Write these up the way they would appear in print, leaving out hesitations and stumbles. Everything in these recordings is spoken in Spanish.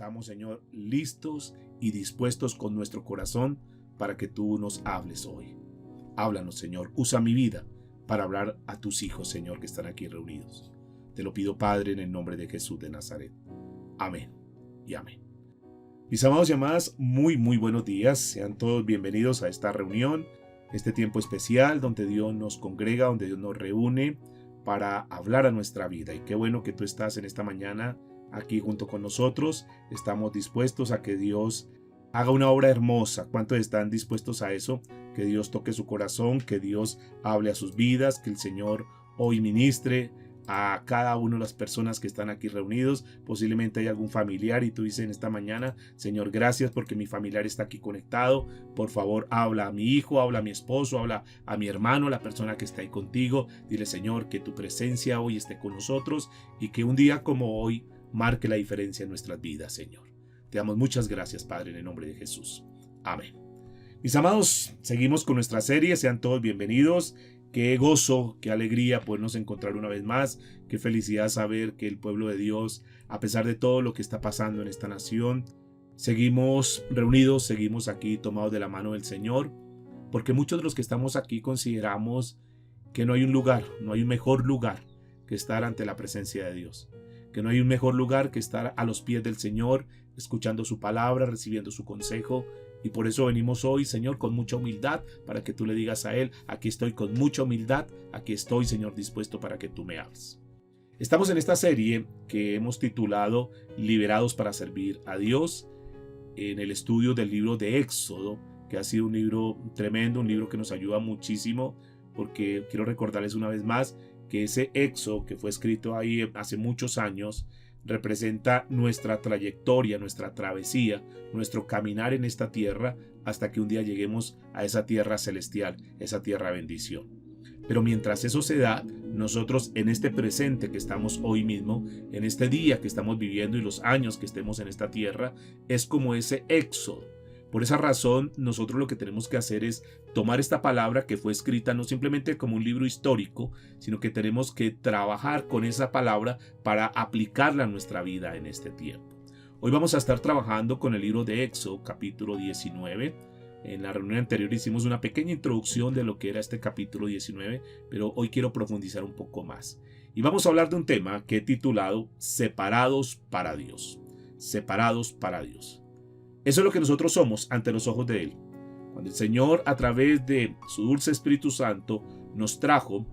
estamos, Señor, listos y dispuestos con nuestro corazón para que tú nos hables hoy. Háblanos, Señor. Usa mi vida para hablar a tus hijos, Señor, que están aquí reunidos. Te lo pido, Padre, en el nombre de Jesús de Nazaret. Amén y amén. Mis amados y amadas, muy buenos días. Sean todos bienvenidos a esta reunión, este tiempo especial donde Dios nos congrega, donde Dios nos reúne para hablar a nuestra vida. Y qué bueno que tú estás en esta mañana aquí junto con nosotros. Estamos dispuestos a que Dios haga una obra hermosa. ¿Cuántos están dispuestos a eso? Que Dios toque su corazón, que Dios hable a sus vidas, que el Señor hoy ministre a cada una de las personas que están aquí reunidos. Posiblemente hay algún familiar y tú dices en esta mañana: Señor, gracias porque mi familiar está aquí conectado. Por favor, habla a mi hijo, habla a mi esposo, habla a mi hermano, la persona que está ahí contigo. Dile, Señor, que tu presencia hoy esté con nosotros y que un día como hoy marque la diferencia en nuestras vidas, Señor. Te damos muchas gracias, Padre, en el nombre de Jesús. Amén. Mis amados, seguimos con nuestra serie. Sean todos bienvenidos. Qué gozo, qué alegría podernos encontrar una vez más. Qué felicidad saber que el pueblo de Dios, a pesar de todo lo que está pasando en esta nación, seguimos reunidos, seguimos aquí tomados de la mano del Señor, porque muchos de los que estamos aquí consideramos que no hay un lugar, no hay un mejor lugar que estar ante la presencia de Dios, que no hay un mejor lugar que estar a los pies del Señor, escuchando su palabra, recibiendo su consejo. Y por eso venimos hoy, Señor, con mucha humildad, para que tú le digas a Él: aquí estoy con mucha humildad, aquí estoy, Señor, dispuesto para que tú me hables. Estamos en esta serie que hemos titulado Liberados para servir a Dios, en el estudio del libro de Éxodo, que ha sido un libro tremendo, un libro que nos ayuda muchísimo, porque quiero recordarles una vez más que ese Éxodo que fue escrito ahí hace muchos años representa nuestra trayectoria, nuestra travesía, nuestro caminar en esta tierra hasta que un día lleguemos a esa tierra celestial, esa tierra de bendición. Pero mientras eso se da, nosotros en este presente que estamos hoy mismo, en este día que estamos viviendo y los años que estemos en esta tierra, es como ese éxodo. Por esa razón, nosotros lo que tenemos que hacer es tomar esta palabra que fue escrita no simplemente como un libro histórico, sino que tenemos que trabajar con esa palabra para aplicarla a nuestra vida en este tiempo. Hoy vamos a estar trabajando con el libro de Éxodo, capítulo 19. En la reunión anterior hicimos una pequeña introducción de lo que era este capítulo 19, pero hoy quiero profundizar un poco más. Y vamos a hablar de un tema que he titulado Separados para Dios. Separados para Dios. Eso es lo que nosotros somos ante los ojos de Él. Cuando el Señor, a través de su dulce Espíritu Santo, nos trajo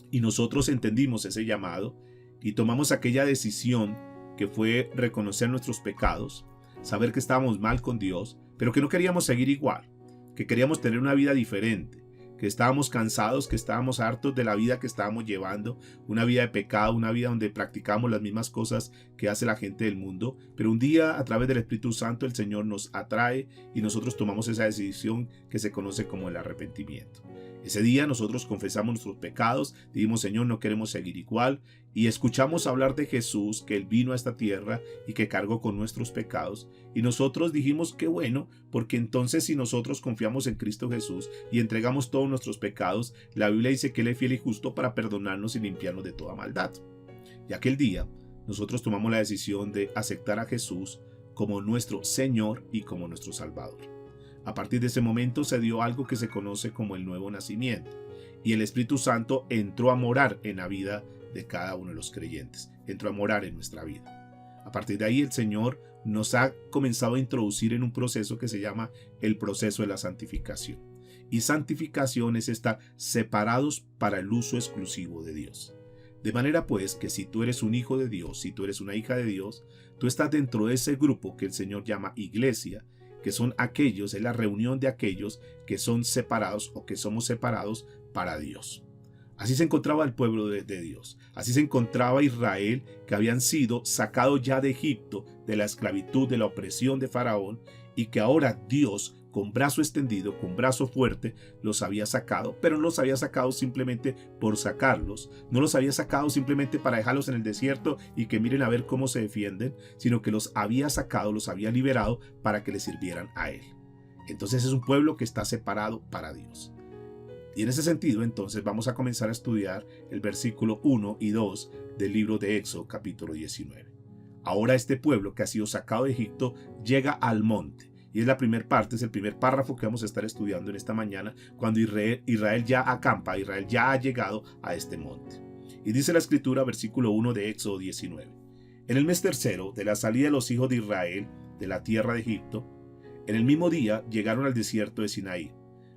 y nosotros entendimos ese llamado y tomamos aquella decisión que fue reconocer nuestros pecados, saber que estábamos mal con Dios, pero que no queríamos seguir igual, que queríamos tener una vida diferente, que estábamos cansados, que estábamos hartos de la vida que estábamos llevando, una vida de pecado, una vida donde practicamos las mismas cosas que hace la gente del mundo. Pero un día, a través del Espíritu Santo, el Señor nos atrae y nosotros tomamos esa decisión que se conoce como el arrepentimiento. Ese día nosotros confesamos nuestros pecados, dijimos: Señor, no queremos seguir igual, y escuchamos hablar de Jesús, que Él vino a esta tierra y que cargó con nuestros pecados, y nosotros dijimos: qué bueno, porque entonces si nosotros confiamos en Cristo Jesús y entregamos todos nuestros pecados, la Biblia dice que Él es fiel y justo para perdonarnos y limpiarnos de toda maldad. Y aquel día nosotros tomamos la decisión de aceptar a Jesús como nuestro Señor y como nuestro Salvador. A partir de ese momento se dio algo que se conoce como el nuevo nacimiento, y el Espíritu Santo entró a morar en la vida de cada uno de los creyentes, entró a morar en nuestra vida. A partir de ahí el Señor nos ha comenzado a introducir en un proceso que se llama el proceso de la santificación. Y santificación es estar separados para el uso exclusivo de Dios. De manera pues que si tú eres un hijo de Dios, si tú eres una hija de Dios, tú estás dentro de ese grupo que el Señor llama iglesia, que son aquellos, es la reunión de aquellos que son separados o que somos separados para Dios. Así se encontraba el pueblo de Dios, así se encontraba Israel, que habían sido sacados ya de Egipto, de la esclavitud, de la opresión de Faraón, y que ahora Dios, con brazo extendido, con brazo fuerte, los había sacado, pero no los había sacado simplemente por sacarlos, no los había sacado simplemente para dejarlos en el desierto y que miren a ver cómo se defienden, sino que los había sacado, los había liberado para que le sirvieran a Él. Entonces es un pueblo que está separado para Dios. Y en ese sentido, entonces, vamos a comenzar a estudiar el versículo 1 y 2 del libro de Éxodo, capítulo 19. Ahora este pueblo que ha sido sacado de Egipto llega al monte. Y es la primera parte, es el primer párrafo que vamos a estar estudiando en esta mañana, cuando Israel ya acampa, Israel ya ha llegado a este monte. Y dice la escritura, versículo 1 de Éxodo 19. En el mes tercero de la salida de los hijos de Israel de la tierra de Egipto, en el mismo día llegaron al desierto de Sinaí.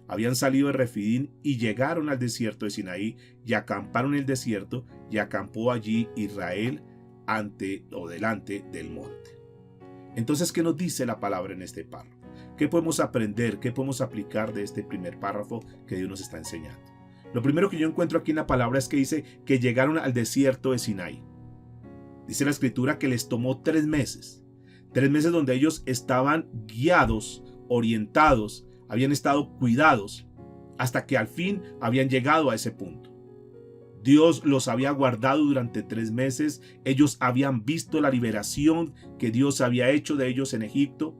Habían salido de Refidín y llegaron al desierto de Sinaí y acamparon en el desierto, y acampó allí Israel delante del monte. Entonces, ¿qué nos dice la palabra en este párrafo? ¿Qué podemos aprender? ¿Qué podemos aplicar de este primer párrafo que Dios nos está enseñando? Lo primero que yo encuentro aquí en la palabra es que dice que llegaron al desierto de Sinaí. Dice la escritura que les tomó 3 meses. 3 meses donde ellos estaban guiados, orientados, habían estado cuidados, hasta que al fin habían llegado a ese punto. Dios los había guardado durante 3 meses. Ellos habían visto la liberación que Dios había hecho de ellos en Egipto.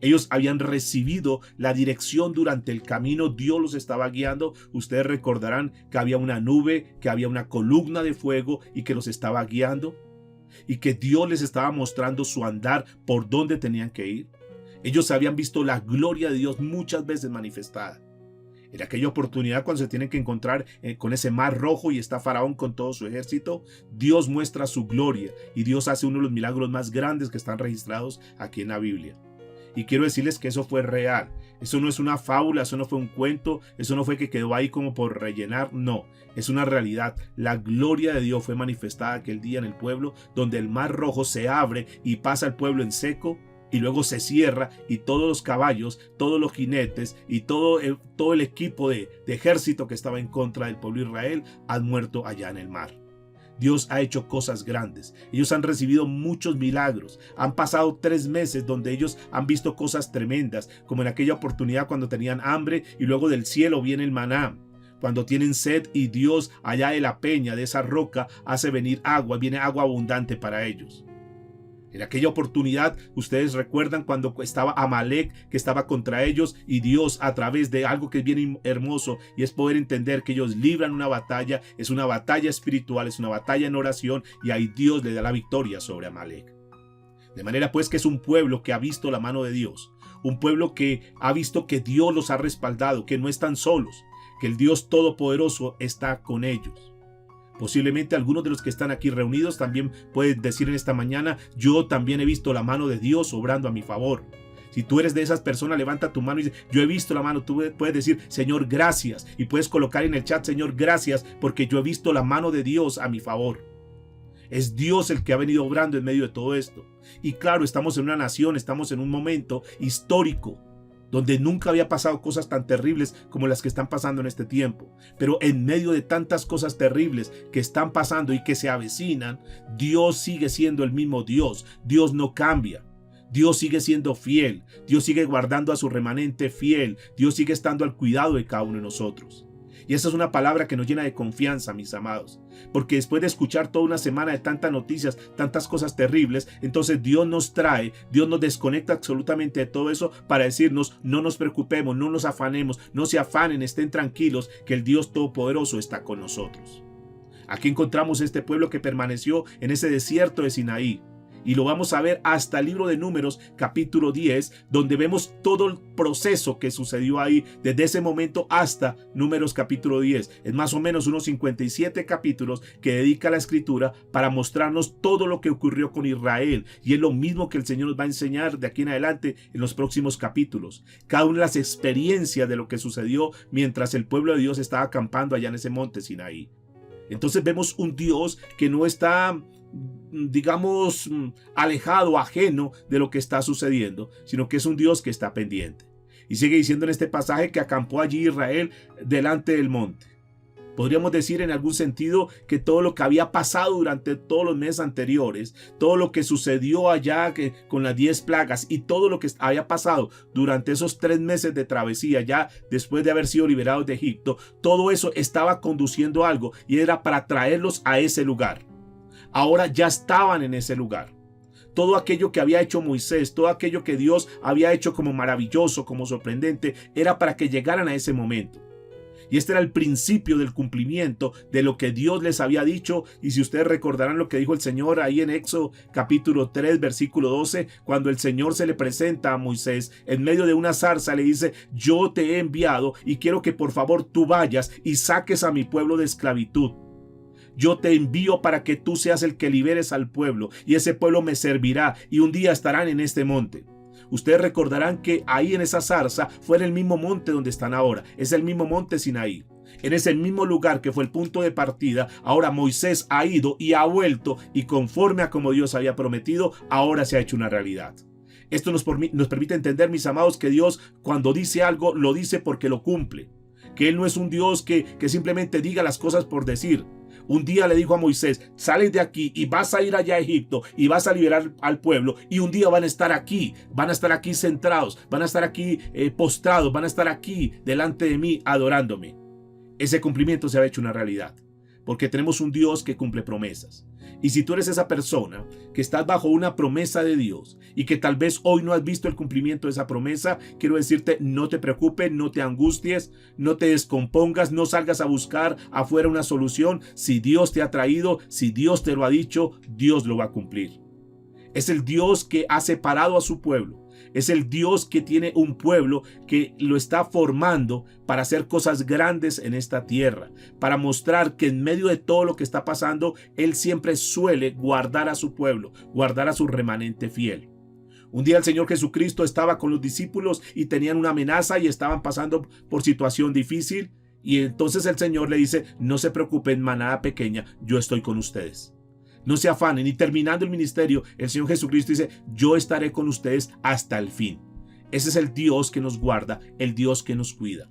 Ellos habían recibido la dirección durante el camino. Dios los estaba guiando. Ustedes recordarán que había una nube, que había una columna de fuego y que los estaba guiando. Y que Dios les estaba mostrando su andar, por dónde tenían que ir. Ellos habían visto la gloria de Dios muchas veces manifestada. En aquella oportunidad, cuando se tienen que encontrar con ese mar rojo y está Faraón con todo su ejército, Dios muestra su gloria y Dios hace uno de los milagros más grandes que están registrados aquí en la Biblia. Y quiero decirles que eso fue real. Eso no es una fábula, eso no fue un cuento, eso no fue que quedó ahí como por rellenar, no. Es una realidad. La gloria de Dios fue manifestada aquel día en el pueblo, donde el mar rojo se abre y pasa el pueblo en seco. Y luego se cierra y todos los caballos, todos los jinetes y todo el equipo de ejército que estaba en contra del pueblo de Israel han muerto allá en el mar. Dios ha hecho cosas grandes. Ellos han recibido muchos milagros. Han pasado 3 meses donde ellos han visto cosas tremendas, como en aquella oportunidad cuando tenían hambre y luego del cielo viene el maná. Cuando tienen sed y Dios allá de la peña, de esa roca, hace venir agua, viene agua abundante para ellos. En aquella oportunidad, ustedes recuerdan cuando estaba Amalek, que estaba contra ellos, y Dios, a través de algo que es bien hermoso, y es poder entender que ellos libran una batalla, es una batalla espiritual, es una batalla en oración, y ahí Dios le da la victoria sobre Amalek. De manera pues que es un pueblo que ha visto la mano de Dios, un pueblo que ha visto que Dios los ha respaldado, que no están solos, que el Dios Todopoderoso está con ellos. Posiblemente algunos de los que están aquí reunidos también pueden decir en esta mañana: yo también he visto la mano de Dios obrando a mi favor. Si tú eres de esas personas, levanta tu mano y dice: yo he visto la mano. Tú puedes decir: Señor, gracias. Y puedes colocar en el chat: Señor, gracias, porque yo he visto la mano de Dios a mi favor. Es Dios el que ha venido obrando en medio de todo esto. Y claro, estamos en una nación, estamos en un momento histórico, donde nunca había pasado cosas tan terribles como las que están pasando en este tiempo. Pero en medio de tantas cosas terribles que están pasando y que se avecinan, Dios sigue siendo el mismo Dios. Dios no cambia. Dios sigue siendo fiel. Dios sigue guardando a su remanente fiel. Dios sigue estando al cuidado de cada uno de nosotros. Y esa es una palabra que nos llena de confianza, mis amados. Porque después de escuchar toda una semana de tantas noticias, tantas cosas terribles, entonces Dios nos desconecta absolutamente de todo eso para decirnos: no nos preocupemos, no nos afanemos, no se afanen, estén tranquilos, que el Dios Todopoderoso está con nosotros. Aquí encontramos este pueblo que permaneció en ese desierto de Sinaí. Y lo vamos a ver hasta el libro de Números, capítulo 10, donde vemos todo el proceso que sucedió ahí, desde ese momento hasta Números capítulo 10. Es más o menos unos 57 capítulos que dedica la escritura para mostrarnos todo lo que ocurrió con Israel. Y es lo mismo que el Señor nos va a enseñar de aquí en adelante en los próximos capítulos. Cada una de las experiencias de lo que sucedió mientras el pueblo de Dios estaba acampando allá en ese monte Sinaí. Entonces vemos un Dios que no está, digamos, alejado, ajeno de lo que está sucediendo, sino que es un Dios que está pendiente. Y sigue diciendo en este pasaje que acampó allí Israel delante del monte. Podríamos decir en algún sentido que todo lo que había pasado durante todos los meses anteriores, todo lo que sucedió allá con las 10 plagas y todo lo que había pasado durante esos 3 meses de travesía, ya después de haber sido liberados de Egipto, todo eso estaba conduciendo a algo, y era para traerlos a ese lugar. Ahora ya estaban en ese lugar. Todo aquello que había hecho Moisés, todo aquello que Dios había hecho como maravilloso, como sorprendente, era para que llegaran a ese momento. Y este era el principio del cumplimiento de lo que Dios les había dicho. Y si ustedes recordarán lo que dijo el Señor ahí en Éxodo capítulo 3, versículo 12, cuando el Señor se le presenta a Moisés en medio de una zarza, le dice: yo te he enviado y quiero que por favor tú vayas y saques a mi pueblo de esclavitud. Yo te envío para que tú seas el que liberes al pueblo, y ese pueblo me servirá, y un día estarán en este monte. Ustedes recordarán que ahí en esa zarza fue en el mismo monte donde están ahora. Es el mismo monte Sinaí. En ese mismo lugar que fue el punto de partida, ahora Moisés ha ido y ha vuelto, y conforme a como Dios había prometido, ahora se ha hecho una realidad. Esto nos permite entender, mis amados, que Dios, cuando dice algo, lo dice porque lo cumple. Que Él no es un Dios que simplemente diga las cosas por decir. Un día le dijo a Moisés: sales de aquí y vas a ir allá a Egipto y vas a liberar al pueblo, y un día van a estar aquí centrados, van a estar aquí postrados, van a estar aquí delante de mí adorándome. Ese cumplimiento se ha hecho una realidad, porque tenemos un Dios que cumple promesas. Y si tú eres esa persona que estás bajo una promesa de Dios y que tal vez hoy no has visto el cumplimiento de esa promesa, quiero decirte: no te preocupes, no te angusties, no te descompongas, no salgas a buscar afuera una solución. Si Dios te ha traído, si Dios te lo ha dicho, Dios lo va a cumplir. Es el Dios que ha separado a su pueblo. Es el Dios que tiene un pueblo que lo está formando para hacer cosas grandes en esta tierra, para mostrar que en medio de todo lo que está pasando, Él siempre suele guardar a su pueblo, guardar a su remanente fiel. Un día el Señor Jesucristo estaba con los discípulos y tenían una amenaza y estaban pasando por situación difícil, y entonces el Señor le dice: no se preocupen, manada pequeña, yo estoy con ustedes. No se afanen. Y terminando el ministerio, el Señor Jesucristo dice: yo estaré con ustedes hasta el fin. Ese es el Dios que nos guarda, el Dios que nos cuida.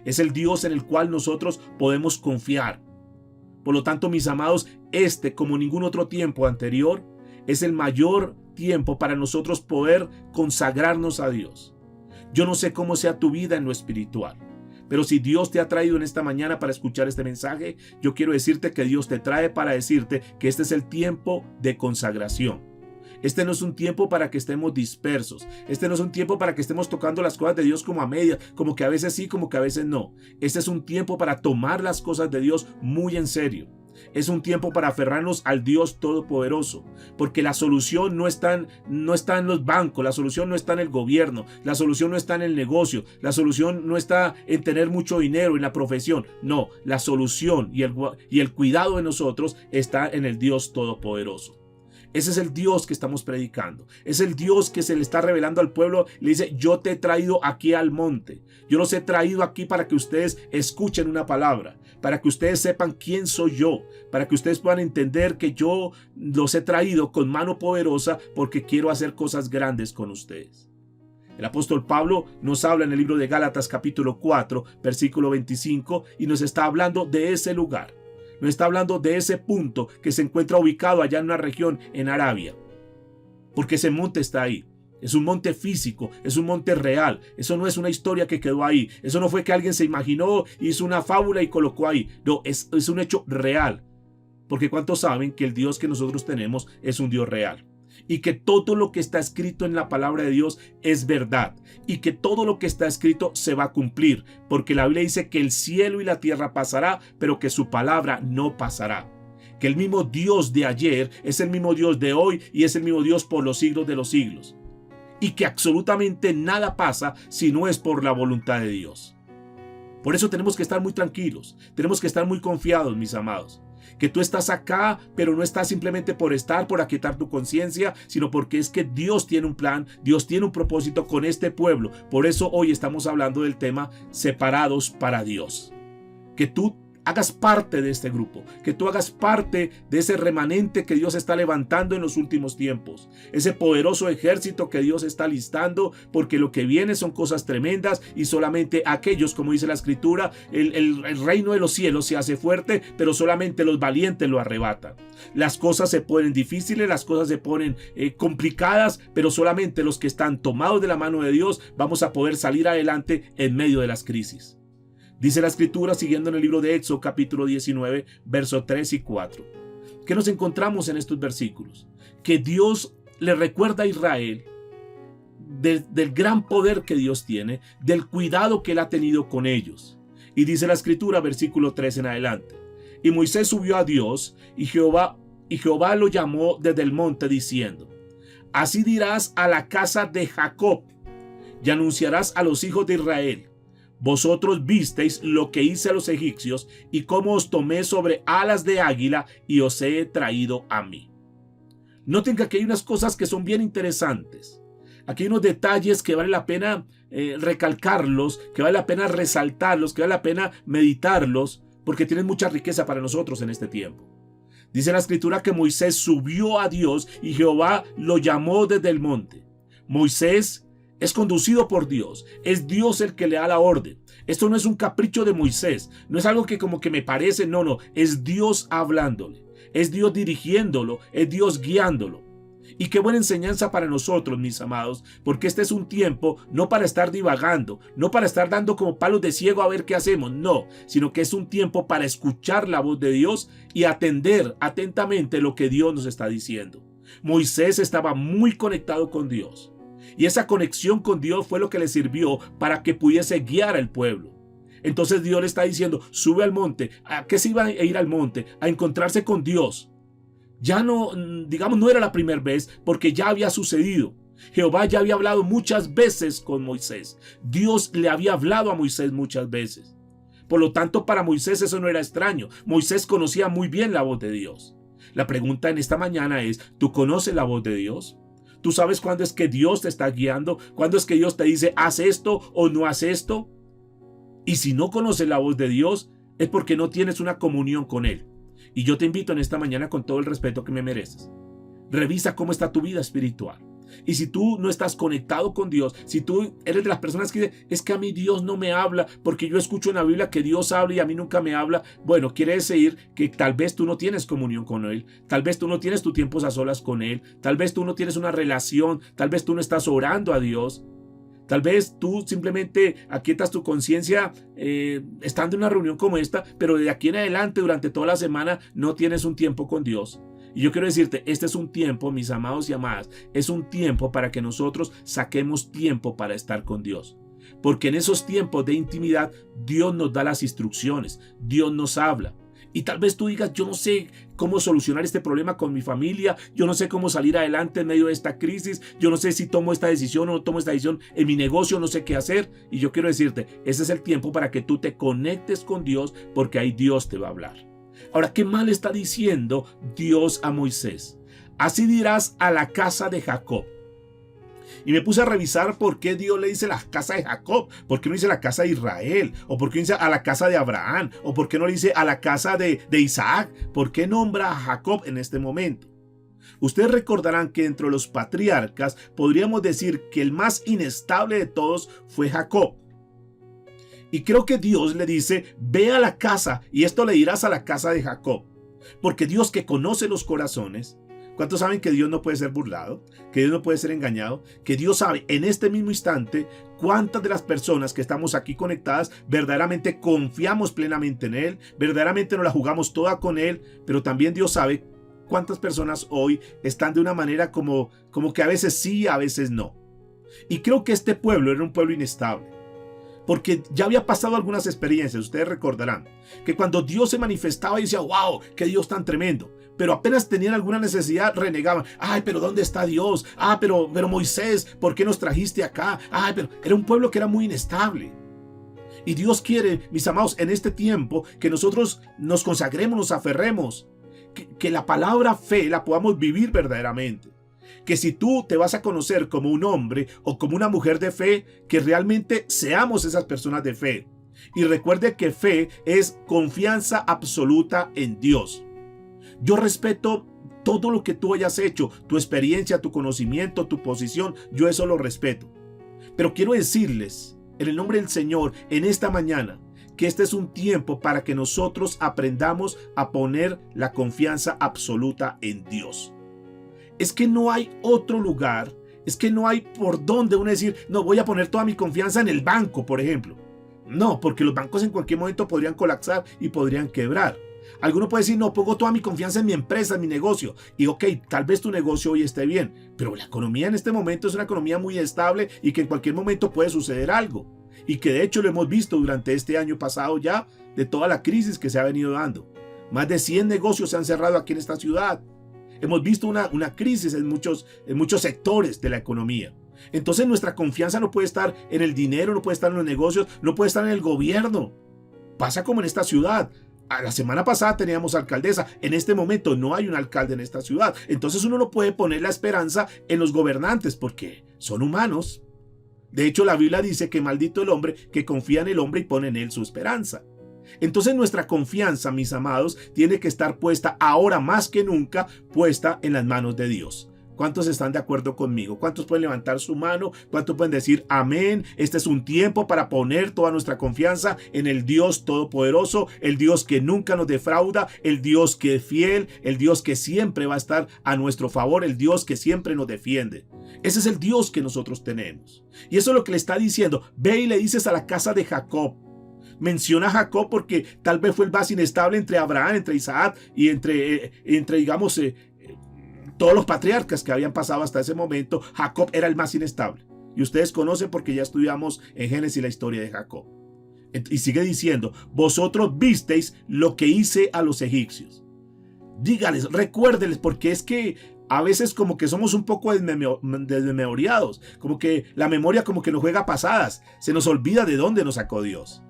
Es el Dios en el cual nosotros podemos confiar. Por lo tanto, mis amados, como ningún otro tiempo anterior, es el mayor tiempo para nosotros poder consagrarnos a Dios. Yo no sé cómo sea tu vida en lo espiritual, pero si Dios te ha traído en esta mañana para escuchar este mensaje, yo quiero decirte que Dios te trae para decirte que este es el tiempo de consagración. Este no es un tiempo para que estemos dispersos. Este no es un tiempo para que estemos tocando las cosas de Dios como a medias, como que a veces sí, como que a veces no. Este es un tiempo para tomar las cosas de Dios muy en serio. Es un tiempo para aferrarnos al Dios Todopoderoso, porque la solución no está en los bancos, la solución no está en el gobierno, la solución no está en el negocio, la solución no está en tener mucho dinero, en la profesión. No, la solución y el cuidado de nosotros está en el Dios Todopoderoso. Ese es el Dios que estamos predicando. Es el Dios que se le está revelando al pueblo. Le dice: yo te he traído aquí al monte. Yo los he traído aquí para que ustedes escuchen una palabra, para que ustedes sepan quién soy yo, para que ustedes puedan entender que yo los he traído con mano poderosa porque quiero hacer cosas grandes con ustedes. El apóstol Pablo nos habla en el libro de Gálatas capítulo 4, versículo 25, y nos está hablando de ese lugar. Nos está hablando de ese punto que se encuentra ubicado allá en una región en Arabia, porque ese monte está ahí. Es un monte físico, es un monte real. Eso no es una historia que quedó ahí. Eso no fue que alguien se imaginó, hizo una fábula y colocó ahí. No, es un hecho real. Porque ¿cuántos saben que el Dios que nosotros tenemos es un Dios real? Y que todo lo que está escrito en la palabra de Dios es verdad, y que todo lo que está escrito se va a cumplir, porque la Biblia dice que el cielo y la tierra pasará, pero que su palabra no pasará. Que el mismo Dios de ayer es el mismo Dios de hoy y es el mismo Dios por los siglos de los siglos, y que absolutamente nada pasa si no es por la voluntad de Dios. Por eso tenemos que estar muy tranquilos, tenemos que estar muy confiados, mis amados. Que tú estás acá, pero no estás simplemente por estar, por aquietar tu conciencia, sino porque es que Dios tiene un plan, Dios tiene un propósito con este pueblo. Por eso hoy estamos hablando del tema separados para Dios. Que tú hagas parte de este grupo, que tú hagas parte de ese remanente que Dios está levantando en los últimos tiempos, ese poderoso ejército que Dios está listando, porque lo que viene son cosas tremendas y solamente aquellos, como dice la escritura, el reino de los cielos se hace fuerte, pero solamente los valientes lo arrebatan. Las cosas se ponen difíciles, las cosas se ponen complicadas, pero solamente los que están tomados de la mano de Dios vamos a poder salir adelante en medio de las crisis. Dice la escritura, siguiendo en el libro de Éxodo capítulo 19, versos 3 y 4. ¿Qué nos encontramos en estos versículos? Que Dios le recuerda a Israel del gran poder que Dios tiene, del cuidado que Él ha tenido con ellos. Y dice la escritura, versículo 3 en adelante. Y Moisés subió a Dios, y Jehová lo llamó desde el monte diciendo: así dirás a la casa de Jacob, y anunciarás a los hijos de Israel: vosotros visteis lo que hice a los egipcios, y cómo os tomé sobre alas de águila, y os he traído a mí. Noten que aquí hay unas cosas que son bien interesantes. Aquí hay unos detalles que vale la pena recalcarlos, que vale la pena resaltarlos, que vale la pena meditarlos, porque tienen mucha riqueza para nosotros en este tiempo. Dice la escritura que Moisés subió a Dios y Jehová lo llamó desde el monte. Moisés es conducido por Dios, es Dios el que le da la orden. Esto no es un capricho de Moisés, no es algo que como que me parece, no, es Dios hablándole, es Dios dirigiéndolo, es Dios guiándolo. Y qué buena enseñanza para nosotros, mis amados, porque este es un tiempo no para estar divagando, no para estar dando como palos de ciego a ver qué hacemos, no, sino que es un tiempo para escuchar la voz de Dios y atender atentamente lo que Dios nos está diciendo. Moisés estaba muy conectado con Dios, y esa conexión con Dios fue lo que le sirvió para que pudiese guiar al pueblo. Entonces Dios le está diciendo: sube al monte. ¿A qué se iba a ir al monte? A encontrarse con Dios. Ya no, digamos, no era la primera vez, porque ya había sucedido. Jehová ya había hablado muchas veces con Moisés. Dios le había hablado a Moisés muchas veces. Por lo tanto, para Moisés eso no era extraño. Moisés conocía muy bien la voz de Dios. La pregunta en esta mañana es: ¿tú conoces la voz de Dios? ¿Tú sabes cuándo es que Dios te está guiando? ¿Cuándo es que Dios te dice haz esto o no haz esto? Y si no conoces la voz de Dios, es porque no tienes una comunión con Él. Y yo te invito en esta mañana, con todo el respeto que me mereces, revisa cómo está tu vida espiritual. Y si tú no estás conectado con Dios, si tú eres de las personas que dicen: es que a mí Dios no me habla, porque yo escucho en la Biblia que Dios habla y a mí nunca me habla. Bueno, quiere decir que tal vez tú no tienes comunión con Él, tal vez tú no tienes tus tiempos a solas con Él, tal vez tú no tienes una relación, tal vez tú no estás orando a Dios. Tal vez tú simplemente aquietas tu conciencia estando en una reunión como esta, pero de aquí en adelante, durante toda la semana, no tienes un tiempo con Dios. Y yo quiero decirte, este es un tiempo, mis amados y amadas, es un tiempo para que nosotros saquemos tiempo para estar con Dios. Porque en esos tiempos de intimidad, Dios nos da las instrucciones, Dios nos habla. Y tal vez tú digas: yo no sé cómo solucionar este problema con mi familia, yo no sé cómo salir adelante en medio de esta crisis, yo no sé si tomo esta decisión o no tomo esta decisión en mi negocio, no sé qué hacer. Y yo quiero decirte, ese es el tiempo para que tú te conectes con Dios, porque ahí Dios te va a hablar. Ahora, ¿qué mal está diciendo Dios a Moisés? Así dirás a la casa de Jacob. Y me puse a revisar por qué Dios le dice la casa de Jacob, por qué no dice la casa de Israel, o por qué no dice a la casa de Abraham, o por qué no le dice a la casa de Isaac, por qué nombra a Jacob en este momento. Ustedes recordarán que entre los patriarcas podríamos decir que el más inestable de todos fue Jacob. Y creo que Dios le dice: ve a la casa, y esto le dirás a la casa de Jacob, porque Dios, que conoce los corazones. ¿Cuántos saben que Dios no puede ser burlado? Que Dios no puede ser engañado. Que Dios sabe en este mismo instante cuántas de las personas que estamos aquí conectadas verdaderamente confiamos plenamente en Él, verdaderamente nos la jugamos toda con Él, pero también Dios sabe cuántas personas hoy están de una manera como que a veces sí, a veces no. Y creo que este pueblo era un pueblo inestable, porque ya había pasado algunas experiencias. Ustedes recordarán que cuando Dios se manifestaba y decía: wow, qué Dios tan tremendo, pero apenas tenían alguna necesidad renegaban: ay, pero ¿dónde está Dios? Pero Moisés, ¿por qué nos trajiste acá? Pero era un pueblo que era muy inestable. Y Dios quiere, mis amados, en este tiempo que nosotros nos consagremos, nos aferremos, que la palabra fe la podamos vivir verdaderamente. Que si tú te vas a conocer como un hombre o como una mujer de fe, que realmente seamos esas personas de fe. Y recuerde que fe es confianza absoluta en Dios. Yo respeto todo lo que tú hayas hecho, tu experiencia, tu conocimiento, tu posición, yo eso lo respeto. Pero quiero decirles, en el nombre del Señor, en esta mañana, que este es un tiempo para que nosotros aprendamos a poner la confianza absoluta en Dios. Es que no hay otro lugar, es que no hay por dónde uno decir: no, voy a poner toda mi confianza en el banco, por ejemplo. No, porque los bancos en cualquier momento podrían colapsar y podrían quebrar. Alguno puede decir: no, pongo toda mi confianza en mi empresa, en mi negocio. Y ok, tal vez tu negocio hoy esté bien, pero la economía en este momento es una economía muy estable y que en cualquier momento puede suceder algo. y que de hecho lo hemos visto durante este año pasado ya, de toda la crisis que se ha venido dando. Más de 100 negocios se han cerrado aquí en esta ciudad. Hemos visto una crisis en muchos sectores de la economía. Entonces nuestra confianza no puede estar en el dinero, no puede estar en los negocios, no puede estar en el gobierno. Pasa como en esta ciudad. La semana pasada teníamos alcaldesa, en este momento no hay un alcalde en esta ciudad. Entonces uno no puede poner la esperanza en los gobernantes porque son humanos. De hecho, la Biblia dice que maldito el hombre que confía en el hombre y pone en él su esperanza. Entonces nuestra confianza, mis amados, tiene que estar puesta ahora más que nunca, puesta en las manos de Dios. ¿Cuántos están de acuerdo conmigo? ¿Cuántos pueden levantar su mano? ¿Cuántos pueden decir amén? Este es un tiempo para poner toda nuestra confianza en el Dios Todopoderoso, el Dios que nunca nos defrauda, el Dios que es fiel, el Dios que siempre va a estar a nuestro favor, el Dios que siempre nos defiende. Ese es el Dios que nosotros tenemos. Y eso es lo que le está diciendo. Ve y le dices a la casa de Jacob. Menciona a Jacob porque tal vez fue el más inestable entre Abraham, entre Isaac y entre digamos, todos los patriarcas que habían pasado hasta ese momento. Jacob era el más inestable. Y ustedes conocen porque ya estudiamos en Génesis la historia de Jacob. Y sigue diciendo, vosotros visteis lo que hice a los egipcios. Dígales, recuérdenles, porque es que a veces como que somos un poco desmemoriados, como que la memoria como que nos juega pasadas, se nos olvida de dónde nos sacó Dios.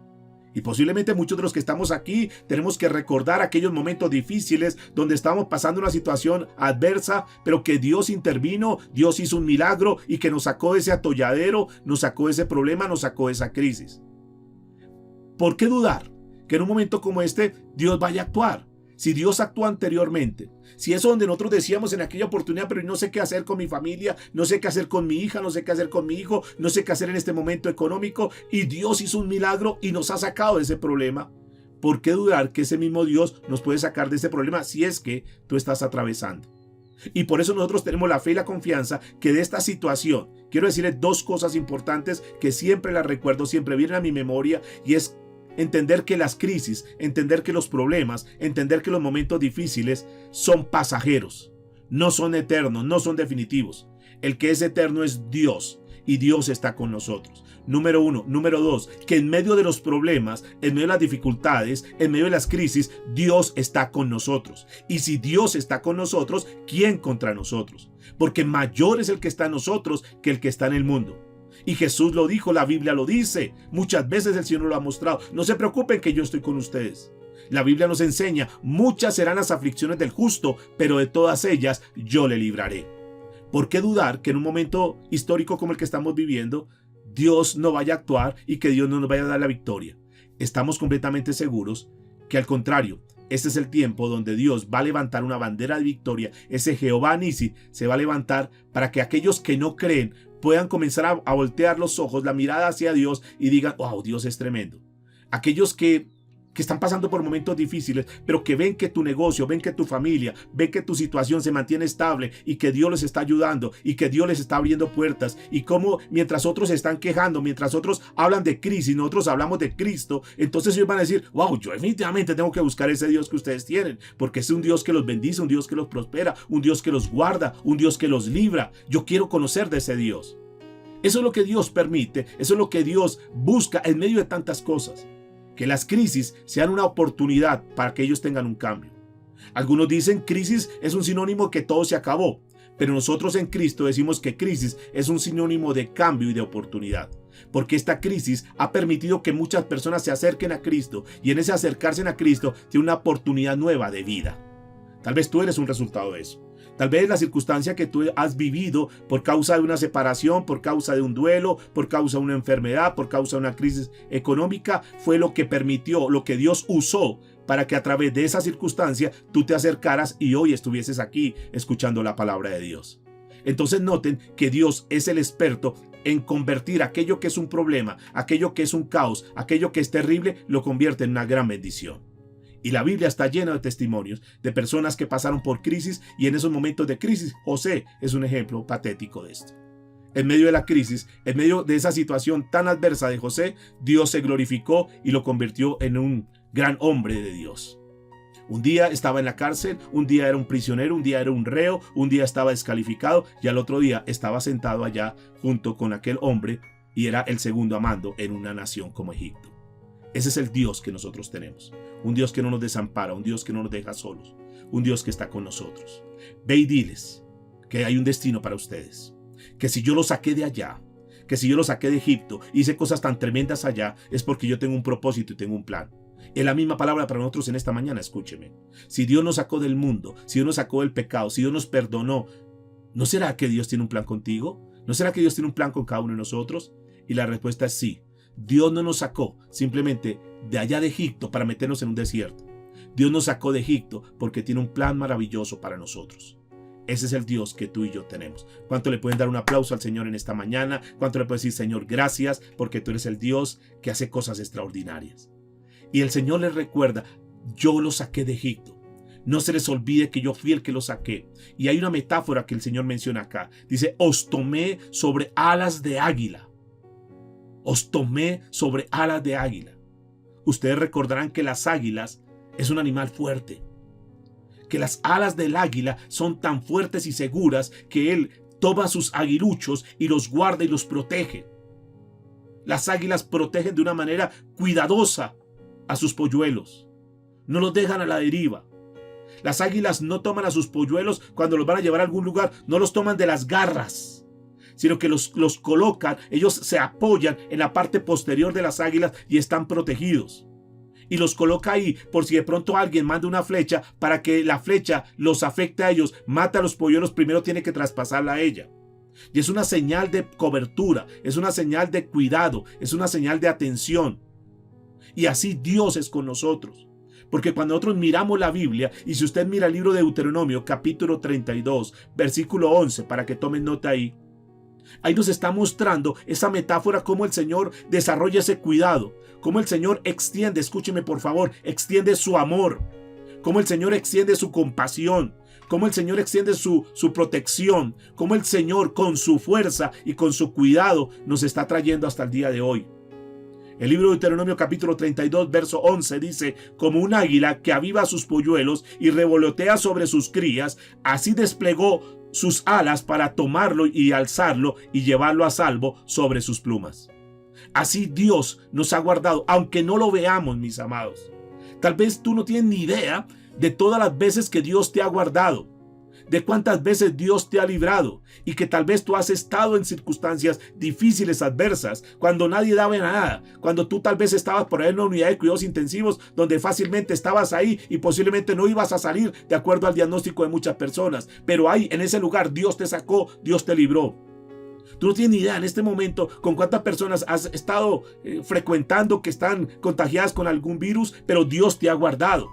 Y posiblemente muchos de los que estamos aquí tenemos que recordar aquellos momentos difíciles donde estábamos pasando una situación adversa, pero que Dios intervino, Dios hizo un milagro y que nos sacó de ese atolladero, nos sacó de ese problema, nos sacó de esa crisis. ¿Por qué dudar que en un momento como este Dios vaya a actuar? Si Dios actuó anteriormente, si eso donde nosotros decíamos en aquella oportunidad, pero no sé qué hacer con mi familia, no sé qué hacer con mi hija, no sé qué hacer con mi hijo, no sé qué hacer en este momento económico, y Dios hizo un milagro y nos ha sacado de ese problema, ¿por qué dudar que ese mismo Dios nos puede sacar de ese problema si es que tú estás atravesando? Y por eso nosotros tenemos la fe y la confianza que de esta situación, quiero decirles dos cosas importantes que siempre las recuerdo, siempre vienen a mi memoria, y es entender que las crisis, entender que los problemas, entender que los momentos difíciles son pasajeros, no son eternos, no son definitivos. El que es eterno es Dios y Dios está con nosotros. Número uno. Número dos, que en medio de los problemas, en medio de las dificultades, en medio de las crisis, Dios está con nosotros. Y si Dios está con nosotros, ¿quién contra nosotros? Porque mayor es el que está en nosotros que el que está en el mundo. Y Jesús lo dijo, la Biblia lo dice, muchas veces el Señor lo ha mostrado. No se preocupen que yo estoy con ustedes. La Biblia nos enseña, muchas serán las aflicciones del justo, pero de todas ellas yo le libraré. ¿Por qué dudar que en un momento histórico como el que estamos viviendo, Dios no vaya a actuar y que Dios no nos vaya a dar la victoria? Estamos completamente seguros que al contrario, este es el tiempo donde Dios va a levantar una bandera de victoria. Ese Jehová Nisi se va a levantar para que aquellos que no creen puedan comenzar a voltear los ojos, la mirada hacia Dios y digan, wow, Dios es tremendo. Aquellos que están pasando por momentos difíciles, pero que ven que tu negocio, ven que tu familia, ven que tu situación se mantiene estable y que Dios les está ayudando y que Dios les está abriendo puertas, y como mientras otros se están quejando, mientras otros hablan de crisis, nosotros hablamos de Cristo, entonces ellos van a decir, wow, yo definitivamente tengo que buscar ese Dios que ustedes tienen, porque es un Dios que los bendice, un Dios que los prospera, un Dios que los guarda, un Dios que los libra. Yo quiero conocer de ese Dios. Eso es lo que Dios permite, eso es lo que Dios busca en medio de tantas cosas. Que las crisis sean una oportunidad para que ellos tengan un cambio. Algunos dicen crisis es un sinónimo que todo se acabó, pero nosotros en Cristo decimos que crisis es un sinónimo de cambio y de oportunidad. Porque esta crisis ha permitido que muchas personas se acerquen a Cristo, y en ese acercarse a Cristo tiene una oportunidad nueva de vida. Tal vez tú eres un resultado de eso. Tal vez la circunstancia que tú has vivido por causa de una separación, por causa de un duelo, por causa de una enfermedad, por causa de una crisis económica, fue lo que permitió, lo que Dios usó para que a través de esa circunstancia tú te acercaras y hoy estuvieses aquí escuchando la palabra de Dios. Entonces noten que Dios es el experto en convertir aquello que es un problema, aquello que es un caos, aquello que es terrible, lo convierte en una gran bendición. Y la Biblia está llena de testimonios de personas que pasaron por crisis, y en esos momentos de crisis, José es un ejemplo patético de esto. En medio de la crisis, en medio de esa situación tan adversa de José, Dios se glorificó y lo convirtió en un gran hombre de Dios. Un día estaba en la cárcel, un día era un prisionero, un día era un reo, un día estaba descalificado y al otro día estaba sentado allá junto con aquel hombre y era el segundo a mando en una nación como Egipto. Ese es el Dios que nosotros tenemos. Un Dios que no nos desampara, un Dios que no nos deja solos, un Dios que está con nosotros. Ve y diles que hay un destino para ustedes, que si yo los saqué de allá, que si yo los saqué de Egipto, hice cosas tan tremendas allá, es porque yo tengo un propósito y tengo un plan. Es la misma palabra para nosotros en esta mañana, escúcheme. Si Dios nos sacó del mundo, si Dios nos sacó del pecado, si Dios nos perdonó, ¿no será que Dios tiene un plan contigo? ¿No será que Dios tiene un plan con cada uno de nosotros? Y la respuesta es sí. Dios no nos sacó simplemente de allá de Egipto para meternos en un desierto. Dios nos sacó de Egipto porque tiene un plan maravilloso para nosotros. Ese es el Dios que tú y yo tenemos. ¿Cuánto le pueden dar un aplauso al Señor en esta mañana? ¿Cuánto le pueden decir, Señor, gracias, porque tú eres el Dios que hace cosas extraordinarias? Y el Señor les recuerda, yo los saqué de Egipto. No se les olvide que yo fui el que los saqué. Y hay una metáfora que el Señor menciona acá. Dice, os tomé sobre alas de águila. Os tomé sobre alas de águila. Ustedes recordarán que las águilas es un animal fuerte. Que las alas del águila son tan fuertes y seguras que él toma sus aguiluchos y los guarda y los protege. Las águilas protegen de una manera cuidadosa a sus polluelos. No los dejan a la deriva. Las águilas no toman a sus polluelos cuando los van a llevar a algún lugar, no los toman de las garras, sino que los colocan, ellos se apoyan en la parte posterior de las águilas y están protegidos. Y los coloca ahí por si de pronto alguien manda una flecha para que la flecha los afecte a ellos, mata a los polluelos, primero tiene que traspasarla a ella. Y es una señal de cobertura, es una señal de cuidado, es una señal de atención. Y así Dios es con nosotros. Porque cuando nosotros miramos la Biblia, y si usted mira el libro de Deuteronomio, capítulo 32, versículo 11, para que tomen nota ahí, ahí nos está mostrando esa metáfora, cómo el Señor desarrolla ese cuidado, cómo el Señor extiende, escúcheme por favor, extiende su amor, cómo el Señor extiende su compasión, cómo el Señor extiende su protección, cómo el Señor con su fuerza y con su cuidado nos está trayendo hasta el día de hoy. El libro de Deuteronomio capítulo 32 verso 11 dice, como un águila que aviva sus polluelos y revolotea sobre sus crías, así desplegó sus alas para tomarlo y alzarlo y llevarlo a salvo sobre sus plumas. Así Dios nos ha guardado, aunque no lo veamos, mis amados. Tal vez tú no tienes ni idea de todas las veces que Dios te ha guardado, de cuántas veces Dios te ha librado, y que tal vez tú has estado en circunstancias difíciles, adversas, cuando nadie daba nada, cuando tú tal vez estabas por ahí en una unidad de cuidados intensivos donde fácilmente estabas ahí y posiblemente no ibas a salir de acuerdo al diagnóstico de muchas personas, pero ahí en ese lugar Dios te sacó, Dios te libró. Tú no tienes ni idea en este momento con cuántas personas has estado frecuentando que están contagiadas con algún virus, pero Dios te ha guardado.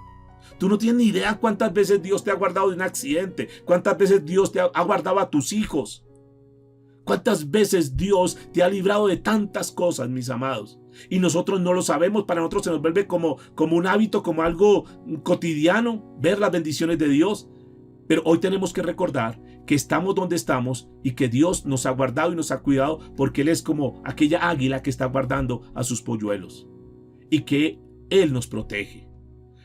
Tú no tienes ni idea cuántas veces Dios te ha guardado de un accidente, cuántas veces Dios te ha guardado a tus hijos, cuántas veces Dios te ha librado de tantas cosas, mis amados. Y nosotros no lo sabemos, para nosotros se nos vuelve como un hábito, como algo cotidiano, ver las bendiciones de Dios. Pero hoy tenemos que recordar que estamos donde estamos y que Dios nos ha guardado y nos ha cuidado, porque Él es como aquella águila que está guardando a sus polluelos y que Él nos protege.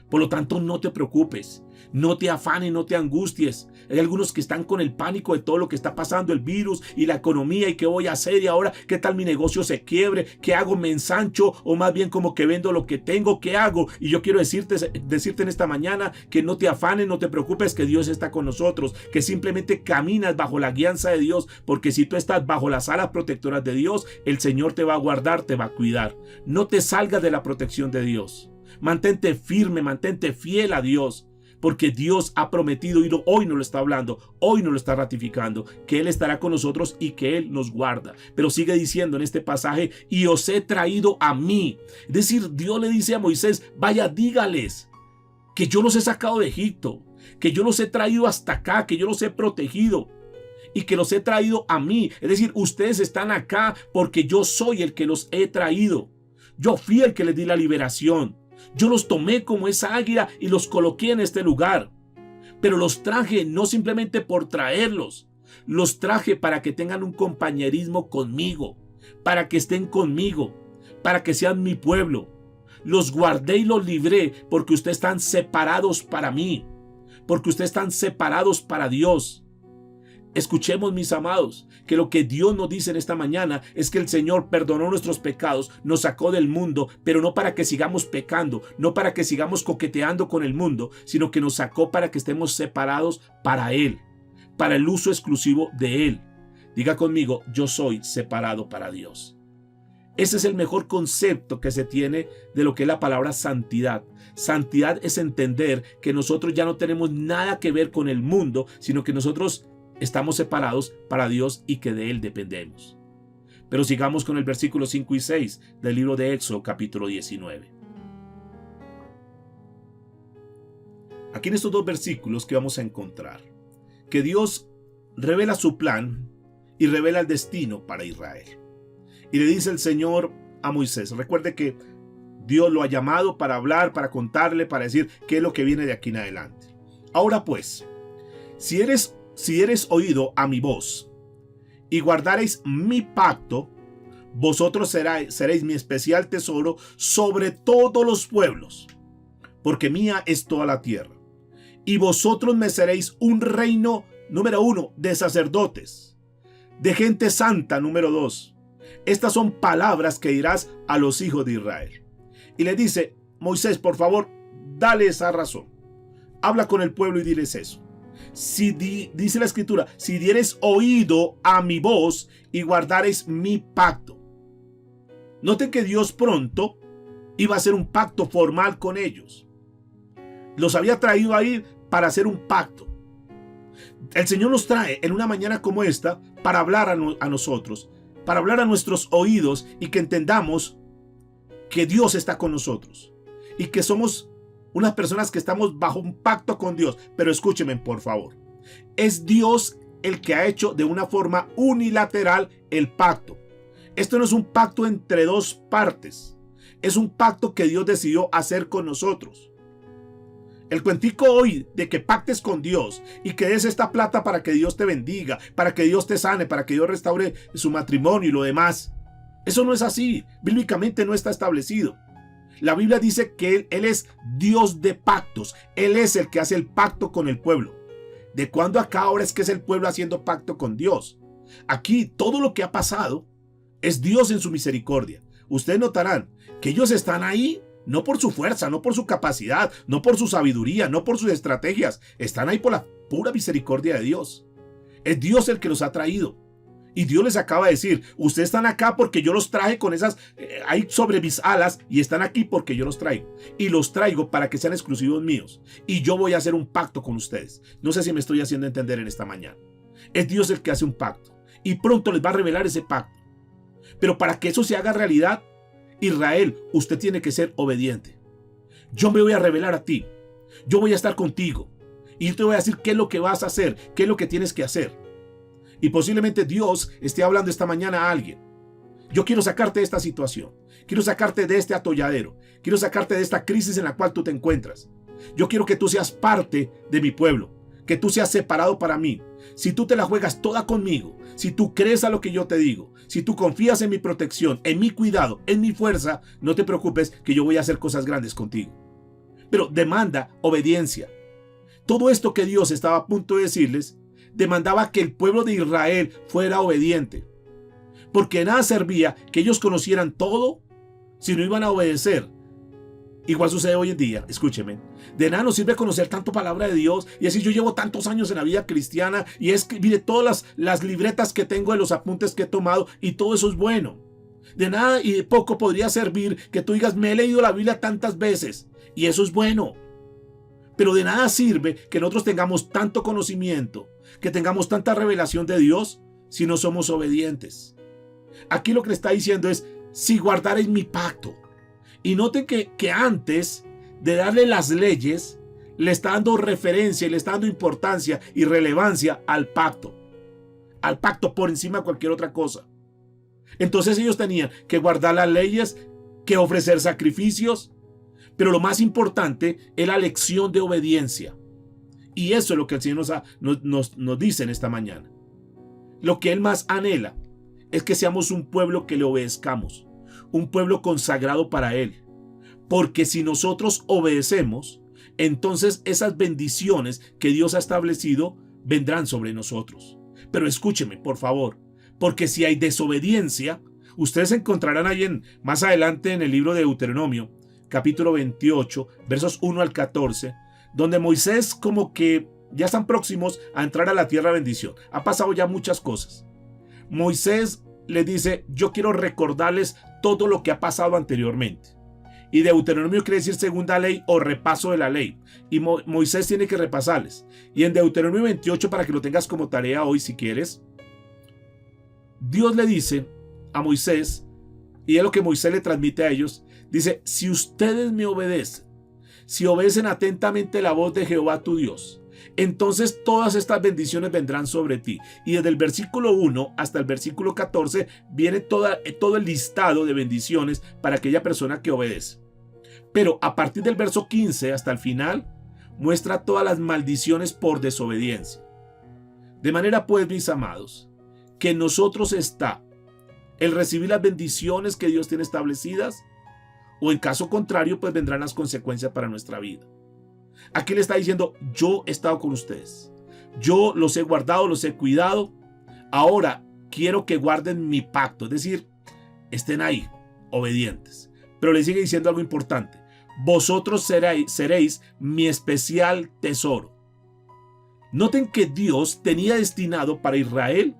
Por lo tanto, no te preocupes, no te afanes, no te angusties. Hay algunos que están con el pánico de todo lo que está pasando, el virus y la economía, y qué voy a hacer, y ahora qué tal mi negocio se quiebre, qué hago, me ensancho, o más bien como que vendo lo que tengo, qué hago. Y yo quiero decirte en esta mañana que no te afanes, no te preocupes, que Dios está con nosotros, que simplemente caminas bajo la guianza de Dios, porque si tú estás bajo las alas protectoras de Dios, el Señor te va a guardar, te va a cuidar. No te salgas de la protección de Dios. Mantente firme, mantente fiel a Dios, porque Dios ha prometido, y hoy nos lo está hablando, hoy nos lo está ratificando, que Él estará con nosotros y que Él nos guarda. Pero sigue diciendo en este pasaje, y os he traído a mí. Es decir, Dios le dice a Moisés, vaya, dígales que yo los he sacado de Egipto, que yo los he traído hasta acá, que yo los he protegido y que los he traído a mí. Es decir, ustedes están acá porque yo soy el que los he traído. Yo fui el que les di la liberación. Yo los tomé como esa águila y los coloqué en este lugar. Pero los traje no simplemente por traerlos. Los traje para que tengan un compañerismo conmigo, para que estén conmigo, para que sean mi pueblo. Los guardé y los libré porque ustedes están separados para mí, porque ustedes están separados para Dios. Escuchemos, mis amados, que lo que Dios nos dice en esta mañana es que el Señor perdonó nuestros pecados, nos sacó del mundo, pero no para que sigamos pecando, no para que sigamos coqueteando con el mundo, sino que nos sacó para que estemos separados para Él, para el uso exclusivo de Él. Diga conmigo, yo soy separado para Dios. Ese es el mejor concepto que se tiene de lo que es la palabra santidad. Santidad es entender que nosotros ya no tenemos nada que ver con el mundo, sino que nosotros estamos separados para Dios y que de Él dependemos. Pero sigamos con el versículo 5 y 6 del libro de Éxodo, capítulo 19. Aquí en estos dos versículos que vamos a encontrar, que Dios revela su plan y revela el destino para Israel. Y le dice el Señor a Moisés, recuerde que Dios lo ha llamado para hablar, para contarle, para decir qué es lo que viene de aquí en adelante. Ahora pues, si eres oído a mi voz y guardareis mi pacto, vosotros seréis mi especial tesoro sobre todos los pueblos, porque mía es toda la tierra. Y vosotros me seréis un reino, número 1, de sacerdotes, de gente santa, número 2. Estas son palabras que dirás a los hijos de Israel. Y le dice, Moisés, por favor, dale esa razón. Habla con el pueblo y diles eso. Dice la escritura, si dieres oído a mi voz y guardareis mi pacto. Noten que Dios pronto iba a hacer un pacto formal con ellos. Los había traído ahí para hacer un pacto. El Señor nos trae en una mañana como esta para hablar a nosotros, para hablar a nuestros oídos y que entendamos que Dios está con nosotros y que somos unas personas que estamos bajo un pacto con Dios. Pero escúchenme, por favor. Es Dios el que ha hecho de una forma unilateral el pacto. Esto no es un pacto entre dos partes. Es un pacto que Dios decidió hacer con nosotros. El cuentico hoy de que pactes con Dios y que des esta plata para que Dios te bendiga, para que Dios te sane, para que Dios restaure su matrimonio y lo demás. Eso no es así. Bíblicamente no está establecido. La Biblia dice que Él es Dios de pactos. Él es el que hace el pacto con el pueblo. ¿De cuándo acá ahora es que es el pueblo haciendo pacto con Dios? Aquí todo lo que ha pasado es Dios en su misericordia. Ustedes notarán que ellos están ahí no por su fuerza, no por su capacidad, no por su sabiduría, no por sus estrategias. Están ahí por la pura misericordia de Dios. Es Dios el que los ha traído. Y Dios les acaba de decir, ustedes están acá porque yo los traje con esas, ahí sobre mis alas, y están aquí porque yo los traigo. Y los traigo para que sean exclusivos míos. Y yo voy a hacer un pacto con ustedes. No sé si me estoy haciendo entender en esta mañana. Es Dios el que hace un pacto. Y pronto les va a revelar ese pacto. Pero para que eso se haga realidad, Israel, usted tiene que ser obediente. Yo me voy a revelar a ti. Yo voy a estar contigo. Y yo te voy a decir qué es lo que vas a hacer, qué es lo que tienes que hacer. Y posiblemente Dios esté hablando esta mañana a alguien. Yo quiero sacarte de esta situación. Quiero sacarte de este atolladero. Quiero sacarte de esta crisis en la cual tú te encuentras. Yo quiero que tú seas parte de mi pueblo. Que tú seas separado para mí. Si tú te la juegas toda conmigo, si tú crees a lo que yo te digo, si tú confías en mi protección, en mi cuidado, en mi fuerza, no te preocupes que yo voy a hacer cosas grandes contigo. Pero demanda obediencia. Todo esto que Dios estaba a punto de decirles, demandaba que el pueblo de Israel fuera obediente. Porque nada servía que ellos conocieran todo si no iban a obedecer. Igual sucede hoy en día, escúcheme. De nada nos sirve conocer tanto palabra de Dios y decir yo llevo tantos años en la vida cristiana y es que mire todas las libretas que tengo de los apuntes que he tomado y todo eso es bueno. De nada y de poco podría servir que tú digas me he leído la Biblia tantas veces y eso es bueno. Pero de nada sirve que nosotros tengamos tanto conocimiento, que tengamos tanta revelación de Dios si no somos obedientes. Aquí lo que le está diciendo es si guardaréis mi pacto. Y noten que antes de darle las leyes, le está dando referencia y le está dando importancia y relevancia al pacto. Al pacto por encima de cualquier otra cosa. Entonces ellos tenían que guardar las leyes, que ofrecer sacrificios, pero lo más importante es la lección de obediencia. Y eso es lo que el Señor nos dice en esta mañana. Lo que Él más anhela es que seamos un pueblo que le obedezcamos. Un pueblo consagrado para Él. Porque si nosotros obedecemos, entonces esas bendiciones que Dios ha establecido vendrán sobre nosotros. Pero escúcheme, por favor, porque si hay desobediencia, ustedes encontrarán ahí más adelante en el libro de Deuteronomio, capítulo 28, versos 1 al 14, donde Moisés como que ya están próximos a entrar a la tierra de bendición. Ha pasado ya muchas cosas. Moisés les dice, yo quiero recordarles todo lo que ha pasado anteriormente. Y Deuteronomio quiere decir segunda ley o repaso de la ley. Y Moisés tiene que repasarles. Y en Deuteronomio 28, para que lo tengas como tarea hoy si quieres, Dios le dice a Moisés, y es lo que Moisés le transmite a ellos, dice, si ustedes me obedecen, si obedecen atentamente la voz de Jehová tu Dios, entonces todas estas bendiciones vendrán sobre ti. Y desde el versículo 1 hasta el versículo 14 viene todo el listado de bendiciones para aquella persona que obedece. Pero a partir del verso 15 hasta el final muestra todas las maldiciones por desobediencia. De manera pues, mis amados, que en nosotros está el recibir las bendiciones que Dios tiene establecidas, o en caso contrario pues vendrán las consecuencias para nuestra vida. Aquí le está diciendo, yo he estado con ustedes, yo los he guardado, los he cuidado, ahora quiero que guarden mi pacto, es decir, estén ahí, obedientes. Pero le sigue diciendo algo importante, vosotros seréis mi especial tesoro. Noten que Dios tenía destinado para Israel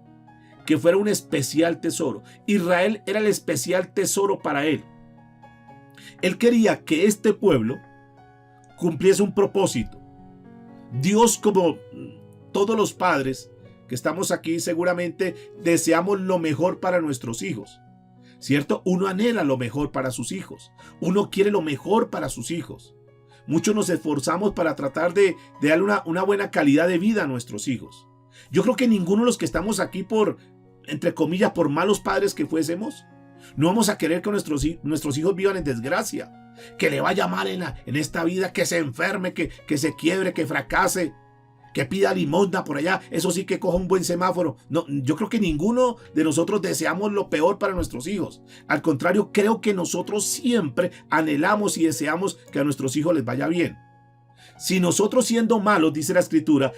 que fuera un especial tesoro. Israel era el especial tesoro para él. Él quería que este pueblo cumpliese un propósito. Dios, como todos los padres que estamos aquí, seguramente deseamos lo mejor para nuestros hijos, ¿cierto? Uno anhela lo mejor para sus hijos. Uno quiere lo mejor para sus hijos. Muchos nos esforzamos para tratar de darle una buena calidad de vida a nuestros hijos. Yo creo que ninguno de los que estamos aquí entre comillas, por malos padres que fuésemos, no vamos a querer que nuestros hijos vivan en desgracia, que le vaya mal en esta vida, que se enferme, que se quiebre, que fracase, que pida limosna por allá, eso sí, que coja un buen semáforo. No, yo creo que ninguno de nosotros deseamos lo peor para nuestros hijos. Al contrario, creo que nosotros siempre anhelamos y deseamos que a nuestros hijos les vaya bien. Si nosotros, siendo malos, dice la Escritura,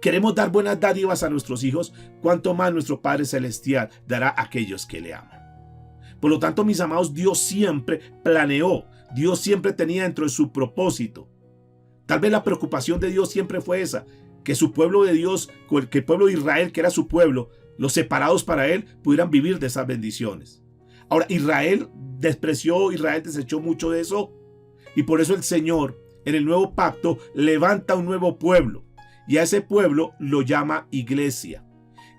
queremos dar buenas dádivas a nuestros hijos, cuánto más nuestro Padre Celestial dará a aquellos que le aman. Por lo tanto, mis amados, Dios siempre planeó, Dios siempre tenía dentro de su propósito. Tal vez la preocupación de Dios siempre fue esa, que su pueblo de Dios, que el pueblo de Israel, que era su pueblo, los separados para él, pudieran vivir de esas bendiciones. Ahora, Israel desechó mucho de eso, y por eso el Señor, en el nuevo pacto, levanta un nuevo pueblo. Y a ese pueblo lo llama iglesia.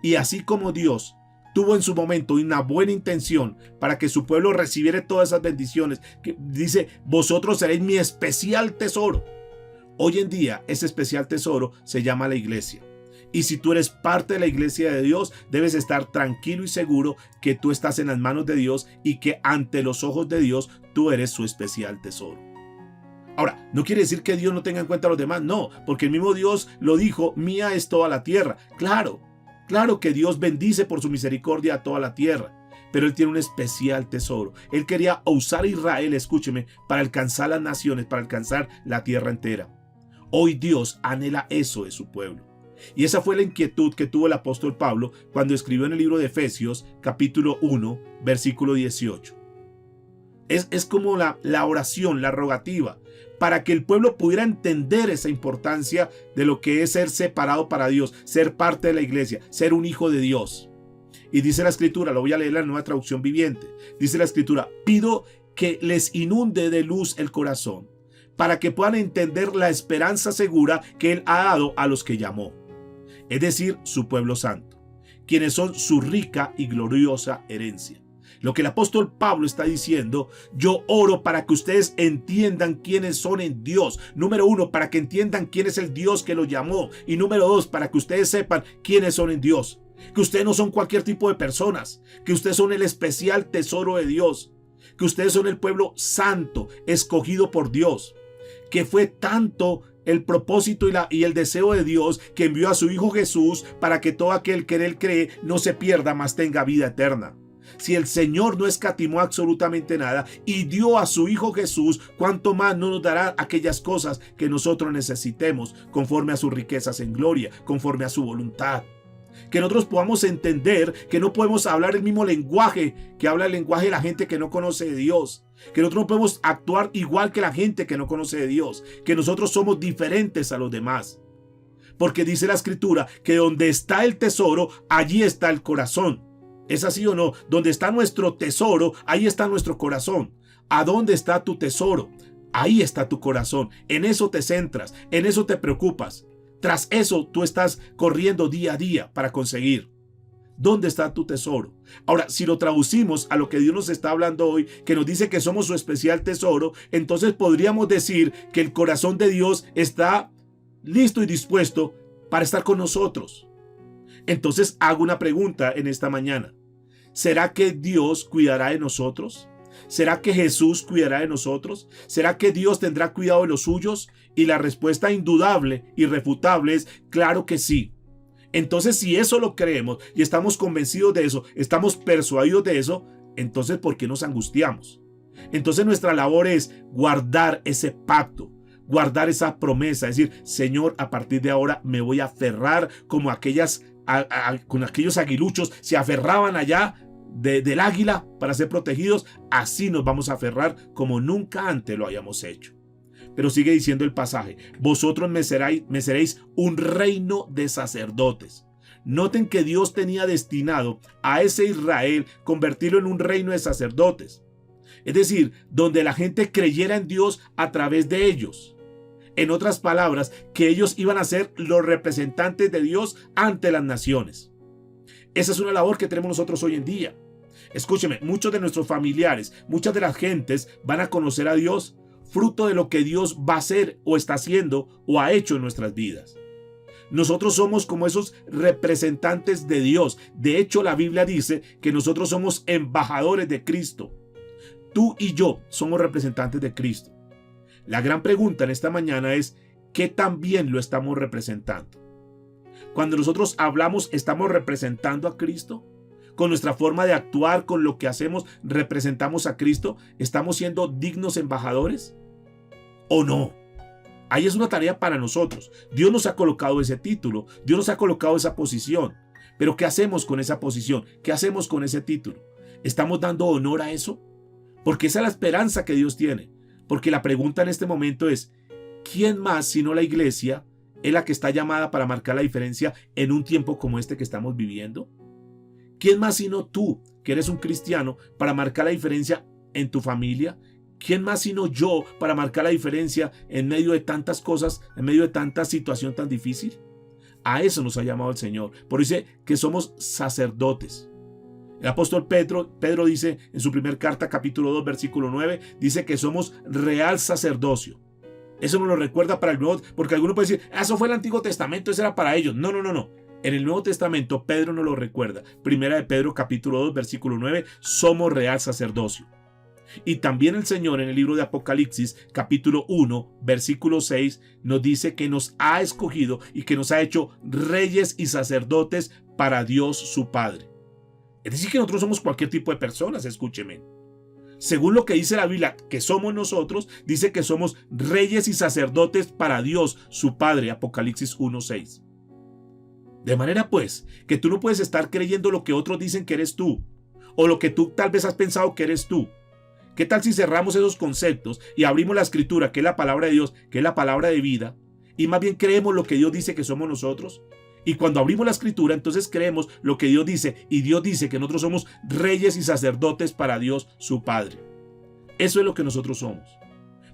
Y así como Dios tuvo en su momento una buena intención para que su pueblo recibiera todas esas bendiciones, que dice, vosotros seréis mi especial tesoro. Hoy en día ese especial tesoro se llama la iglesia. Y si tú eres parte de la iglesia de Dios, debes estar tranquilo y seguro que tú estás en las manos de Dios y que ante los ojos de Dios tú eres su especial tesoro. Ahora, no quiere decir que Dios no tenga en cuenta a los demás, no, porque el mismo Dios lo dijo, mía es toda la tierra. Claro que Dios bendice por su misericordia a toda la tierra, pero Él tiene un especial tesoro. Él quería usar a Israel, escúcheme, para alcanzar las naciones, para alcanzar la tierra entera. Hoy Dios anhela eso de su pueblo. Y esa fue la inquietud que tuvo el apóstol Pablo cuando escribió en el libro de Efesios, capítulo 1, versículo 18. Es como la oración, la rogativa, para que el pueblo pudiera entender esa importancia de lo que es ser separado para Dios, ser parte de la iglesia, ser un hijo de Dios. Y dice la Escritura, lo voy a leer en la Nueva Traducción Viviente, dice la Escritura, pido que les inunde de luz el corazón, para que puedan entender la esperanza segura que Él ha dado a los que llamó, es decir, su pueblo santo, quienes son su rica y gloriosa herencia. Lo que el apóstol Pablo está diciendo, yo oro para que ustedes entiendan quiénes son en Dios. Número 1, para que entiendan quién es el Dios que los llamó. Y número 2, para que ustedes sepan quiénes son en Dios. Que ustedes no son cualquier tipo de personas, que ustedes son el especial tesoro de Dios, que ustedes son el pueblo santo, escogido por Dios, que fue tanto el propósito y el deseo de Dios que envió a su Hijo Jesús para que todo aquel que en Él cree no se pierda, mas tenga vida eterna. Si el Señor no escatimó absolutamente nada y dio a su Hijo Jesús, ¿cuánto más no nos dará aquellas cosas que nosotros necesitemos conforme a sus riquezas en gloria, conforme a su voluntad? Que nosotros podamos entender que no podemos hablar el mismo lenguaje que habla el lenguaje de la gente que no conoce de Dios. Que nosotros no podemos actuar igual que la gente que no conoce de Dios. Que nosotros somos diferentes a los demás. Porque dice la Escritura que donde está el tesoro, allí está el corazón. ¿Es así o no? Donde está nuestro tesoro, ahí está nuestro corazón. ¿A dónde está tu tesoro? Ahí está tu corazón. En eso te centras, en eso te preocupas. Tras eso tú estás corriendo día a día para conseguir. ¿Dónde está tu tesoro? Ahora, si lo traducimos a lo que Dios nos está hablando hoy, que nos dice que somos su especial tesoro, entonces podríamos decir que el corazón de Dios está listo y dispuesto para estar con nosotros. Entonces hago una pregunta en esta mañana. ¿Será que Dios cuidará de nosotros? ¿Será que Jesús cuidará de nosotros? ¿Será que Dios tendrá cuidado de los suyos? Y la respuesta indudable, irrefutable es claro que sí. Entonces, si eso lo creemos y estamos convencidos de eso, estamos persuadidos de eso, entonces ¿por qué nos angustiamos? Entonces nuestra labor es guardar ese pacto, guardar esa promesa, es decir, Señor, a partir de ahora me voy a aferrar como con aquellos aguiluchos se aferraban allá del águila para ser protegidos, así nos vamos a aferrar como nunca antes lo hayamos hecho. Pero sigue diciendo el pasaje, vosotros me seréis un reino de sacerdotes. Noten que Dios tenía destinado a ese Israel convertirlo en un reino de sacerdotes. Es decir, donde la gente creyera en Dios a través de ellos. En otras palabras, que ellos iban a ser los representantes de Dios ante las naciones. Esa es una labor que tenemos nosotros hoy en día. Escúcheme, muchos de nuestros familiares, muchas de las gentes van a conocer a Dios fruto de lo que Dios va a hacer o está haciendo o ha hecho en nuestras vidas. Nosotros somos como esos representantes de Dios. De hecho, la Biblia dice que nosotros somos embajadores de Cristo. Tú y yo somos representantes de Cristo. La gran pregunta en esta mañana es, ¿qué tan bien lo estamos representando? Cuando nosotros hablamos, ¿estamos representando a Cristo? Con nuestra forma de actuar, con lo que hacemos, ¿representamos a Cristo? ¿Estamos siendo dignos embajadores? ¿O no? Ahí es una tarea para nosotros. Dios nos ha colocado ese título, Dios nos ha colocado esa posición. Pero ¿qué hacemos con esa posición? ¿Qué hacemos con ese título? ¿Estamos dando honor a eso? Porque esa es la esperanza que Dios tiene. Porque la pregunta en este momento es, ¿quién más sino la iglesia es la que está llamada para marcar la diferencia en un tiempo como este que estamos viviendo? ¿Quién más sino tú, que eres un cristiano, para marcar la diferencia en tu familia? ¿Quién más sino yo para marcar la diferencia en medio de tantas cosas, en medio de tanta situación tan difícil? A eso nos ha llamado el Señor. Por eso dice que somos sacerdotes. El apóstol Pedro dice en su primera carta, capítulo 2, versículo 9, dice que somos real sacerdocio. Eso nos lo recuerda para el Nuevo, porque alguno puede decir, eso fue el Antiguo Testamento, eso era para ellos. No. En el Nuevo Testamento, Pedro nos lo recuerda. Primera de Pedro, capítulo 2, versículo 9, somos real sacerdocio. Y también el Señor en el libro de Apocalipsis, capítulo 1, versículo 6, nos dice que nos ha escogido y que nos ha hecho reyes y sacerdotes para Dios su Padre. Es decir, que nosotros somos cualquier tipo de personas, escúcheme. Según lo que dice la Biblia que somos nosotros, dice que somos reyes y sacerdotes para Dios su Padre, Apocalipsis 1, 6. De manera pues, que tú no puedes estar creyendo lo que otros dicen que eres tú, o lo que tú tal vez has pensado que eres tú. ¿Qué tal si cerramos esos conceptos y abrimos la Escritura, que es la palabra de Dios, que es la palabra de vida, y más bien creemos lo que Dios dice que somos nosotros? Y cuando abrimos la Escritura, entonces creemos lo que Dios dice, y Dios dice que nosotros somos reyes y sacerdotes para Dios su Padre. Eso es lo que nosotros somos.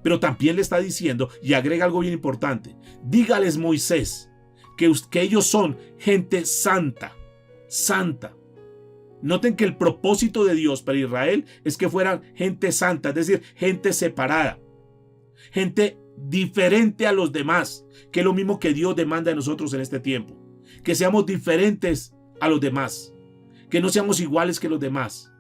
Pero también le está diciendo, y agrega algo bien importante, dígales Moisés, que ellos son gente santa, santa. Noten que el propósito de Dios para Israel es que fueran gente santa, es decir, gente separada, gente diferente a los demás, que es lo mismo que Dios demanda de nosotros en este tiempo, que seamos diferentes a los demás, que no seamos iguales que los demás.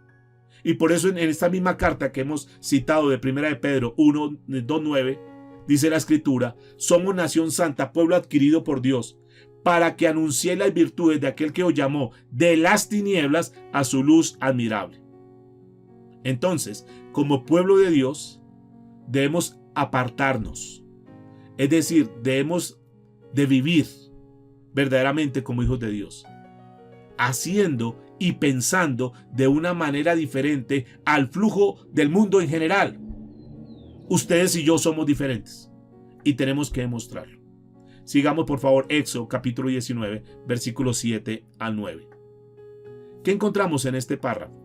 Y por eso en esta misma carta que hemos citado de Primera de Pedro 1, 2, 9, dice la Escritura, somos nación santa, pueblo adquirido por Dios, para que anunciéis las virtudes de aquel que os llamó de las tinieblas a su luz admirable. Entonces, como pueblo de Dios, debemos apartarnos. Es decir, debemos de vivir verdaderamente como hijos de Dios. haciendo y pensando de una manera diferente al flujo del mundo en general. Ustedes y yo somos diferentes y tenemos que demostrarlo. Sigamos por favor Éxodo capítulo 19, versículos 7 al 9. ¿Qué encontramos en este párrafo?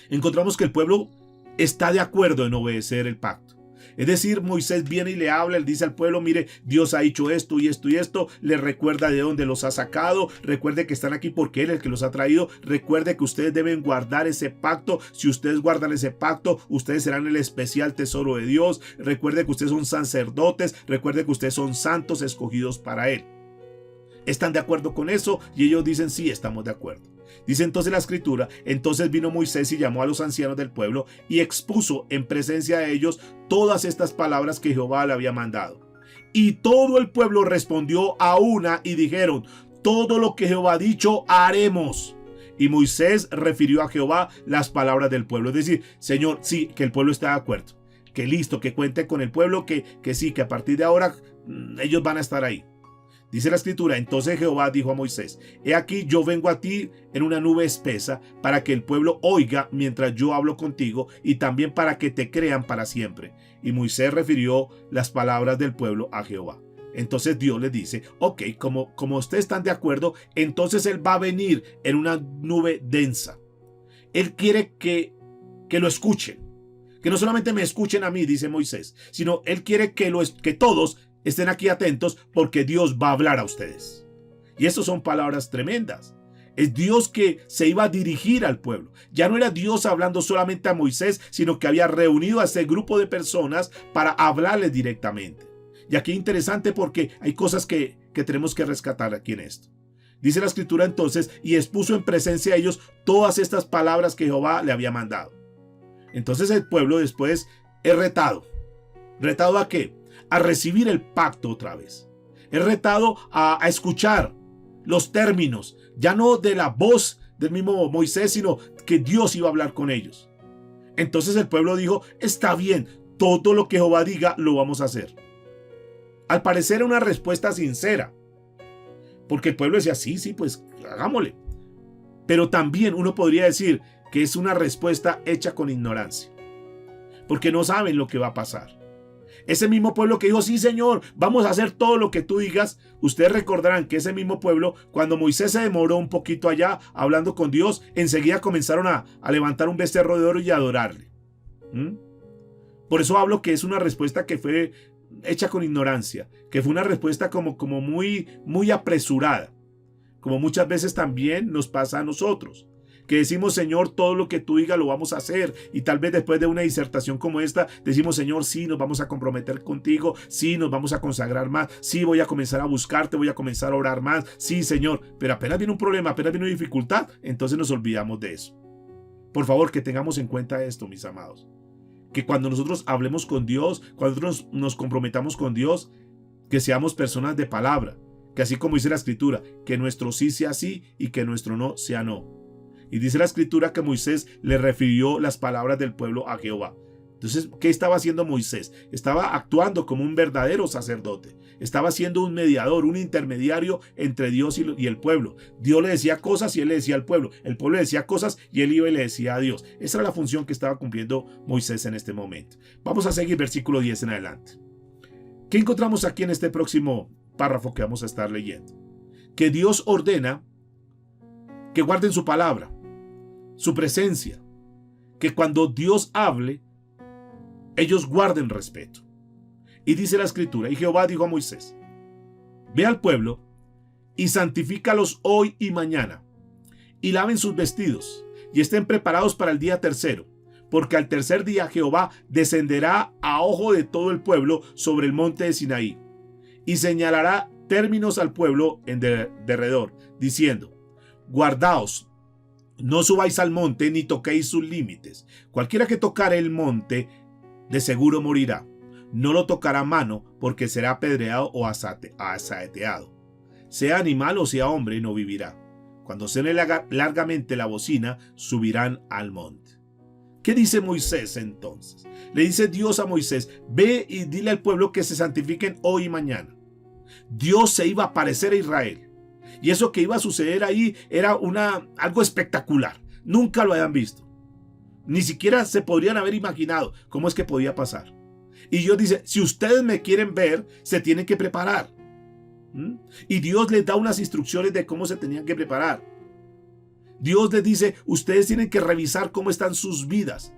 Encontramos que el pueblo está de acuerdo en obedecer el pacto. Es decir, Moisés viene y le habla, él dice al pueblo, mire, Dios ha hecho esto y esto y esto, le recuerda de dónde los ha sacado, recuerde que están aquí porque Él es el que los ha traído, recuerde que ustedes deben guardar ese pacto, si ustedes guardan ese pacto, ustedes serán el especial tesoro de Dios, recuerde que ustedes son sacerdotes, recuerde que ustedes son santos escogidos para Él. ¿Están de acuerdo con eso? Y ellos dicen, sí, estamos de acuerdo. Dice entonces la escritura, entonces vino Moisés y llamó a los ancianos del pueblo y expuso en presencia de ellos todas estas palabras que Jehová le había mandado. Y todo el pueblo respondió a una y dijeron, todo lo que Jehová ha dicho haremos. Y Moisés refirió a Jehová las palabras del pueblo. Es decir, Señor, sí, que el pueblo está de acuerdo. Que listo, que cuente con el pueblo, que sí, que a partir de ahora ellos van a estar ahí. Dice la escritura, entonces Jehová dijo a Moisés, he aquí yo vengo a ti en una nube espesa para que el pueblo oiga mientras yo hablo contigo y también para que te crean para siempre. Y Moisés refirió las palabras del pueblo a Jehová. Entonces Dios le dice, ok, como ustedes están de acuerdo, entonces Él va a venir en una nube densa. Él quiere que lo escuchen. Que no solamente me escuchen a mí, dice Moisés, sino Él quiere que todos estén aquí atentos porque Dios va a hablar a ustedes. Y eso son palabras tremendas. Es Dios que se iba a dirigir al pueblo. Ya no era Dios hablando solamente a Moisés, sino que había reunido a ese grupo de personas para hablarles directamente. Y aquí interesante porque hay cosas que tenemos que rescatar aquí en esto. Dice la escritura entonces, y expuso en presencia de ellos todas estas palabras que Jehová le había mandado. Entonces el pueblo después es retado. ¿Retado a qué? A recibir el pacto otra vez. Es retado a escuchar los términos, ya no de la voz del mismo Moisés, sino que Dios iba a hablar con ellos. Entonces el pueblo dijo, está bien, todo lo que Jehová diga lo vamos a hacer. Al parecer una respuesta sincera, porque el pueblo decía, sí, pues hagámosle. Pero también uno podría decir que es una respuesta hecha con ignorancia, porque no saben lo que va a pasar. Ese mismo pueblo que dijo, sí Señor, vamos a hacer todo lo que tú digas. Ustedes recordarán que ese mismo pueblo, cuando Moisés se demoró un poquito allá hablando con Dios, enseguida comenzaron a levantar un becerro de oro y a adorarle. Por eso hablo que es una respuesta que fue hecha con ignorancia, que fue una respuesta como muy apresurada, como muchas veces también nos pasa a nosotros. Que decimos, Señor, todo lo que tú digas lo vamos a hacer. Y tal vez después de una disertación como esta, decimos, Señor, sí, nos vamos a comprometer contigo. Sí, nos vamos a consagrar más. Sí, voy a comenzar a buscarte, voy a comenzar a orar más. Sí, Señor. Pero apenas viene un problema, apenas viene una dificultad, entonces nos olvidamos de eso. Por favor, que tengamos en cuenta esto, mis amados. Que cuando nosotros hablemos con Dios, cuando nosotros nos comprometamos con Dios, que seamos personas de palabra. Que así como dice la escritura, que nuestro sí sea sí y que nuestro no sea no. Y dice la escritura que Moisés le refirió las palabras del pueblo a Jehová. Entonces, ¿qué estaba haciendo Moisés? Estaba actuando como un verdadero sacerdote. Estaba siendo un mediador, un intermediario entre Dios y el pueblo. Dios le decía cosas y él le decía al pueblo. El pueblo le decía cosas y él iba y le decía a Dios. Esa era la función que estaba cumpliendo Moisés en este momento. Vamos a seguir versículo 10 en adelante. ¿Qué encontramos aquí en este próximo párrafo que vamos a estar leyendo? Que Dios ordena que guarden su palabra, su presencia, que cuando Dios hable, ellos guarden respeto. Y dice la escritura, y Jehová dijo a Moisés, ve al pueblo y santifícalos hoy y mañana, y laven sus vestidos, y estén preparados para el día tercero, porque al tercer día Jehová descenderá a ojo de todo el pueblo sobre el monte de Sinaí, y señalará términos al pueblo en derredor, diciendo, guardaos, no subáis al monte ni toquéis sus límites. Cualquiera que tocare el monte, de seguro morirá. No lo tocará mano, porque será apedreado o asaeteado. Sea animal o sea hombre, no vivirá. Cuando suene largamente la bocina, subirán al monte. ¿Qué dice Moisés entonces? Le dice Dios a Moisés, ve y dile al pueblo que se santifiquen hoy y mañana. Dios se iba a aparecer a Israel. Y eso que iba a suceder ahí era algo espectacular. Nunca lo habían visto. Ni siquiera se podrían haber imaginado cómo es que podía pasar. Y Dios dice, si ustedes me quieren ver, se tienen que preparar. Y Dios les da unas instrucciones de cómo se tenían que preparar. Dios les dice, ustedes tienen que revisar cómo están sus vidas.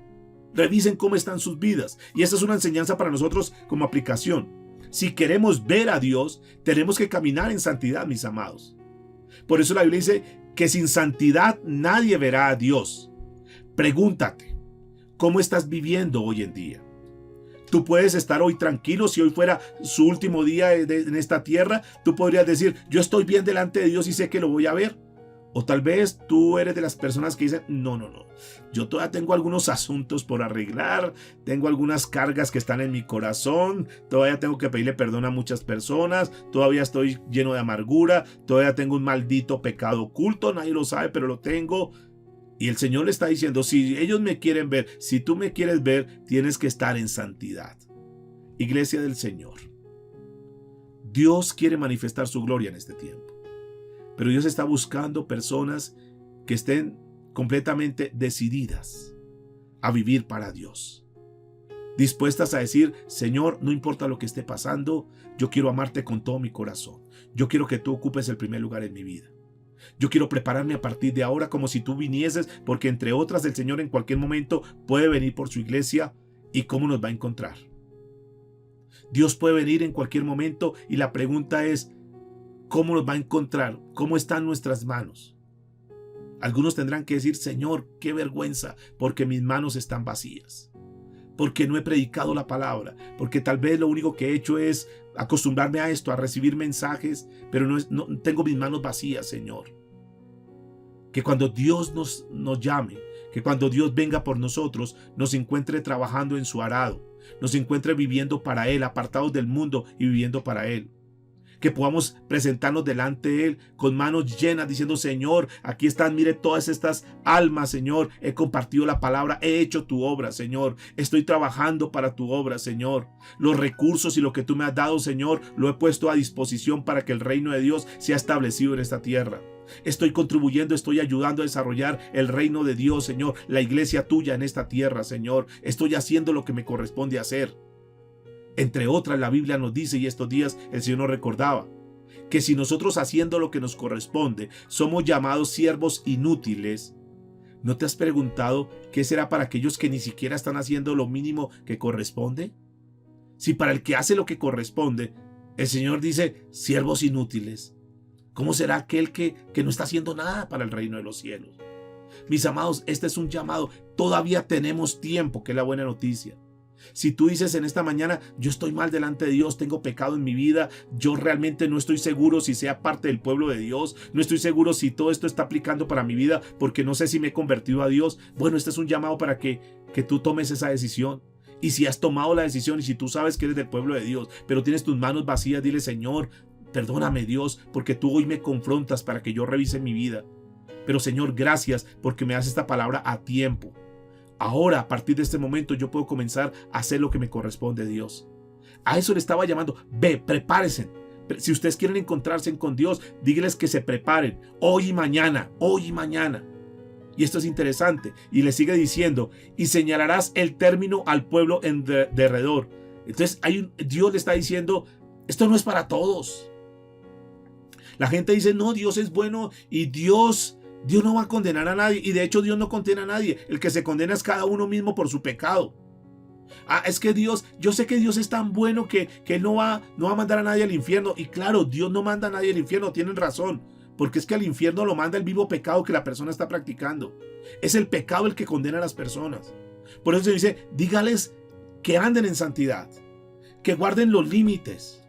Revisen cómo están sus vidas. Y esa es una enseñanza para nosotros como aplicación. Si queremos ver a Dios, tenemos que caminar en santidad, mis amados. Por eso la Biblia dice que sin santidad nadie verá a Dios. Pregúntate, ¿cómo estás viviendo hoy en día? Tú puedes estar hoy tranquilo. Si hoy fuera su último día en esta tierra, tú podrías decir, yo estoy bien delante de Dios y sé que lo voy a ver. O tal vez tú eres de las personas que dicen, no, yo todavía tengo algunos asuntos por arreglar, tengo algunas cargas que están en mi corazón, todavía tengo que pedirle perdón a muchas personas, todavía estoy lleno de amargura, todavía tengo un maldito pecado oculto, nadie lo sabe, pero lo tengo. Y el Señor le está diciendo, si ellos me quieren ver, si tú me quieres ver, tienes que estar en santidad. Iglesia del Señor, Dios quiere manifestar su gloria en este tiempo. Pero Dios está buscando personas que estén completamente decididas a vivir para Dios. Dispuestas a decir, Señor, no importa lo que esté pasando, yo quiero amarte con todo mi corazón. Yo quiero que tú ocupes el primer lugar en mi vida. Yo quiero prepararme a partir de ahora como si tú vinieses, porque entre otras el Señor en cualquier momento puede venir por su iglesia. ¿Y cómo nos va a encontrar? Dios puede venir en cualquier momento y la pregunta es, ¿cómo nos va a encontrar? ¿Cómo están nuestras manos? Algunos tendrán que decir, Señor, qué vergüenza, porque mis manos están vacías. Porque no he predicado la palabra. Porque tal vez lo único que he hecho es acostumbrarme a esto, a recibir mensajes, pero no tengo mis manos vacías, Señor. Que cuando Dios nos llame, que cuando Dios venga por nosotros, nos encuentre trabajando en su arado, nos encuentre viviendo para Él, apartados del mundo y viviendo para Él. Que podamos presentarnos delante de Él con manos llenas diciendo, Señor, aquí están, mire todas estas almas, Señor, he compartido la palabra, he hecho tu obra, Señor, estoy trabajando para tu obra, Señor, los recursos y lo que tú me has dado, Señor, lo he puesto a disposición para que el reino de Dios sea establecido en esta tierra. Estoy contribuyendo, estoy ayudando a desarrollar el reino de Dios, Señor, la iglesia tuya en esta tierra, Señor, estoy haciendo lo que me corresponde hacer. Entre otras, la Biblia nos dice, y estos días el Señor nos recordaba, que si nosotros haciendo lo que nos corresponde somos llamados siervos inútiles, ¿no te has preguntado qué será para aquellos que ni siquiera están haciendo lo mínimo que corresponde? Si para el que hace lo que corresponde, el Señor dice, siervos inútiles, ¿cómo será aquel que no está haciendo nada para el reino de los cielos? Mis amados, este es un llamado, todavía tenemos tiempo, que es la buena noticia. Si tú dices en esta mañana, yo estoy mal delante de Dios, tengo pecado en mi vida, yo realmente no estoy seguro si sea parte del pueblo de Dios, no estoy seguro si todo esto está aplicando para mi vida porque no sé si me he convertido a Dios. Bueno, este es un llamado para que tú tomes esa decisión. Y si has tomado la decisión y si tú sabes que eres del pueblo de Dios, pero tienes tus manos vacías, dile, Señor, perdóname Dios, porque tú hoy me confrontas para que yo revise mi vida. Pero Señor, gracias porque me das esta palabra a tiempo. Ahora, a partir de este momento, yo puedo comenzar a hacer lo que me corresponde, Dios. A eso le estaba llamando. Ve, prepárense. Si ustedes quieren encontrarse con Dios, díganles que se preparen. Hoy y mañana, hoy y mañana. Y esto es interesante. Y le sigue diciendo, y señalarás el término al pueblo en derredor. Entonces, Dios le está diciendo, esto no es para todos. La gente dice, no, Dios es bueno y Dios no va a condenar a nadie, y de hecho Dios no condena a nadie, el que se condena es cada uno mismo por su pecado. Es que Dios, yo sé que Dios es tan bueno que Él no va a mandar a nadie al infierno, y claro, Dios no manda a nadie al infierno, tienen razón, porque es que al infierno lo manda el vivo pecado que la persona está practicando, es el pecado el que condena a las personas. Por eso se dice, dígales que anden en santidad, que guarden los límites,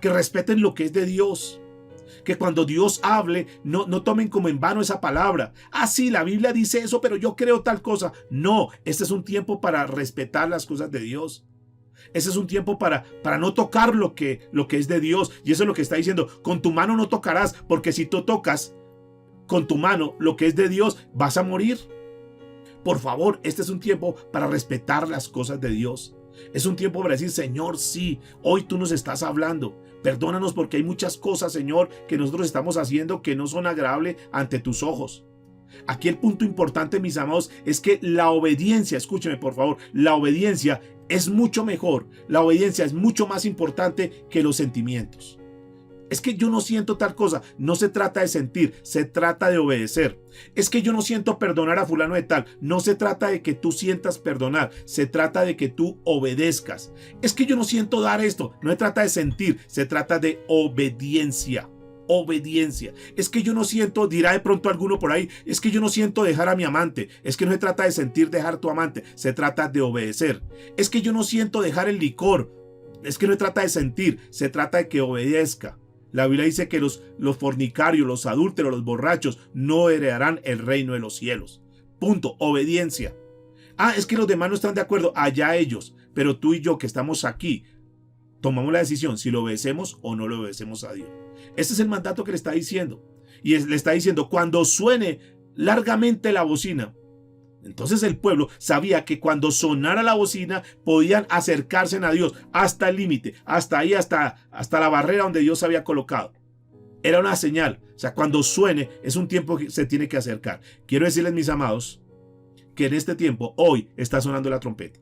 que respeten lo que es de Dios. Que cuando Dios hable, no tomen como en vano esa palabra. Sí, la Biblia dice eso, pero yo creo tal cosa. No, este es un tiempo para respetar las cosas de Dios. Este es un tiempo para no tocar lo que es de Dios. Y eso es lo que está diciendo. Con tu mano no tocarás, porque si tú tocas con tu mano lo que es de Dios, vas a morir. Por favor, este es un tiempo para respetar las cosas de Dios. Es un tiempo para decir, Señor, sí, hoy tú nos estás hablando. Perdónanos porque hay muchas cosas, Señor, que nosotros estamos haciendo que no son agradables ante tus ojos. Aquí el punto importante, mis amados, es que la obediencia, escúcheme por favor, la obediencia es mucho mejor, la obediencia es mucho más importante que los sentimientos. Es que yo no siento tal cosa, no se trata de sentir, se trata de obedecer. Es que yo no siento perdonar a fulano de tal, no se trata de que tú sientas perdonar, se trata de que tú obedezcas. Es que yo no siento dar esto, no se trata de sentir, se trata de obediencia. Obediencia. Es que yo no siento, dirá de pronto alguno por ahí, es que yo no siento dejar a mi amante. Es que no se trata de sentir dejar a tu amante, se trata de obedecer. Es que yo no siento dejar el licor. Es que no se trata de sentir, se trata de que obedezca. La Biblia dice que los fornicarios, los adúlteros, los borrachos no heredarán el reino de los cielos. Punto. Obediencia. Es que los demás no están de acuerdo. Allá ellos. Pero tú y yo que estamos aquí, tomamos la decisión si lo obedecemos o no lo obedecemos a Dios. Ese es el mandato que le está diciendo. Y le está diciendo, cuando suene largamente la bocina. Entonces el pueblo sabía que cuando sonara la bocina podían acercarse a Dios hasta el límite, hasta ahí, hasta la barrera donde Dios había colocado. Era una señal. O sea, cuando suene es un tiempo que se tiene que acercar. Quiero decirles, mis amados, que en este tiempo, hoy está sonando la trompeta.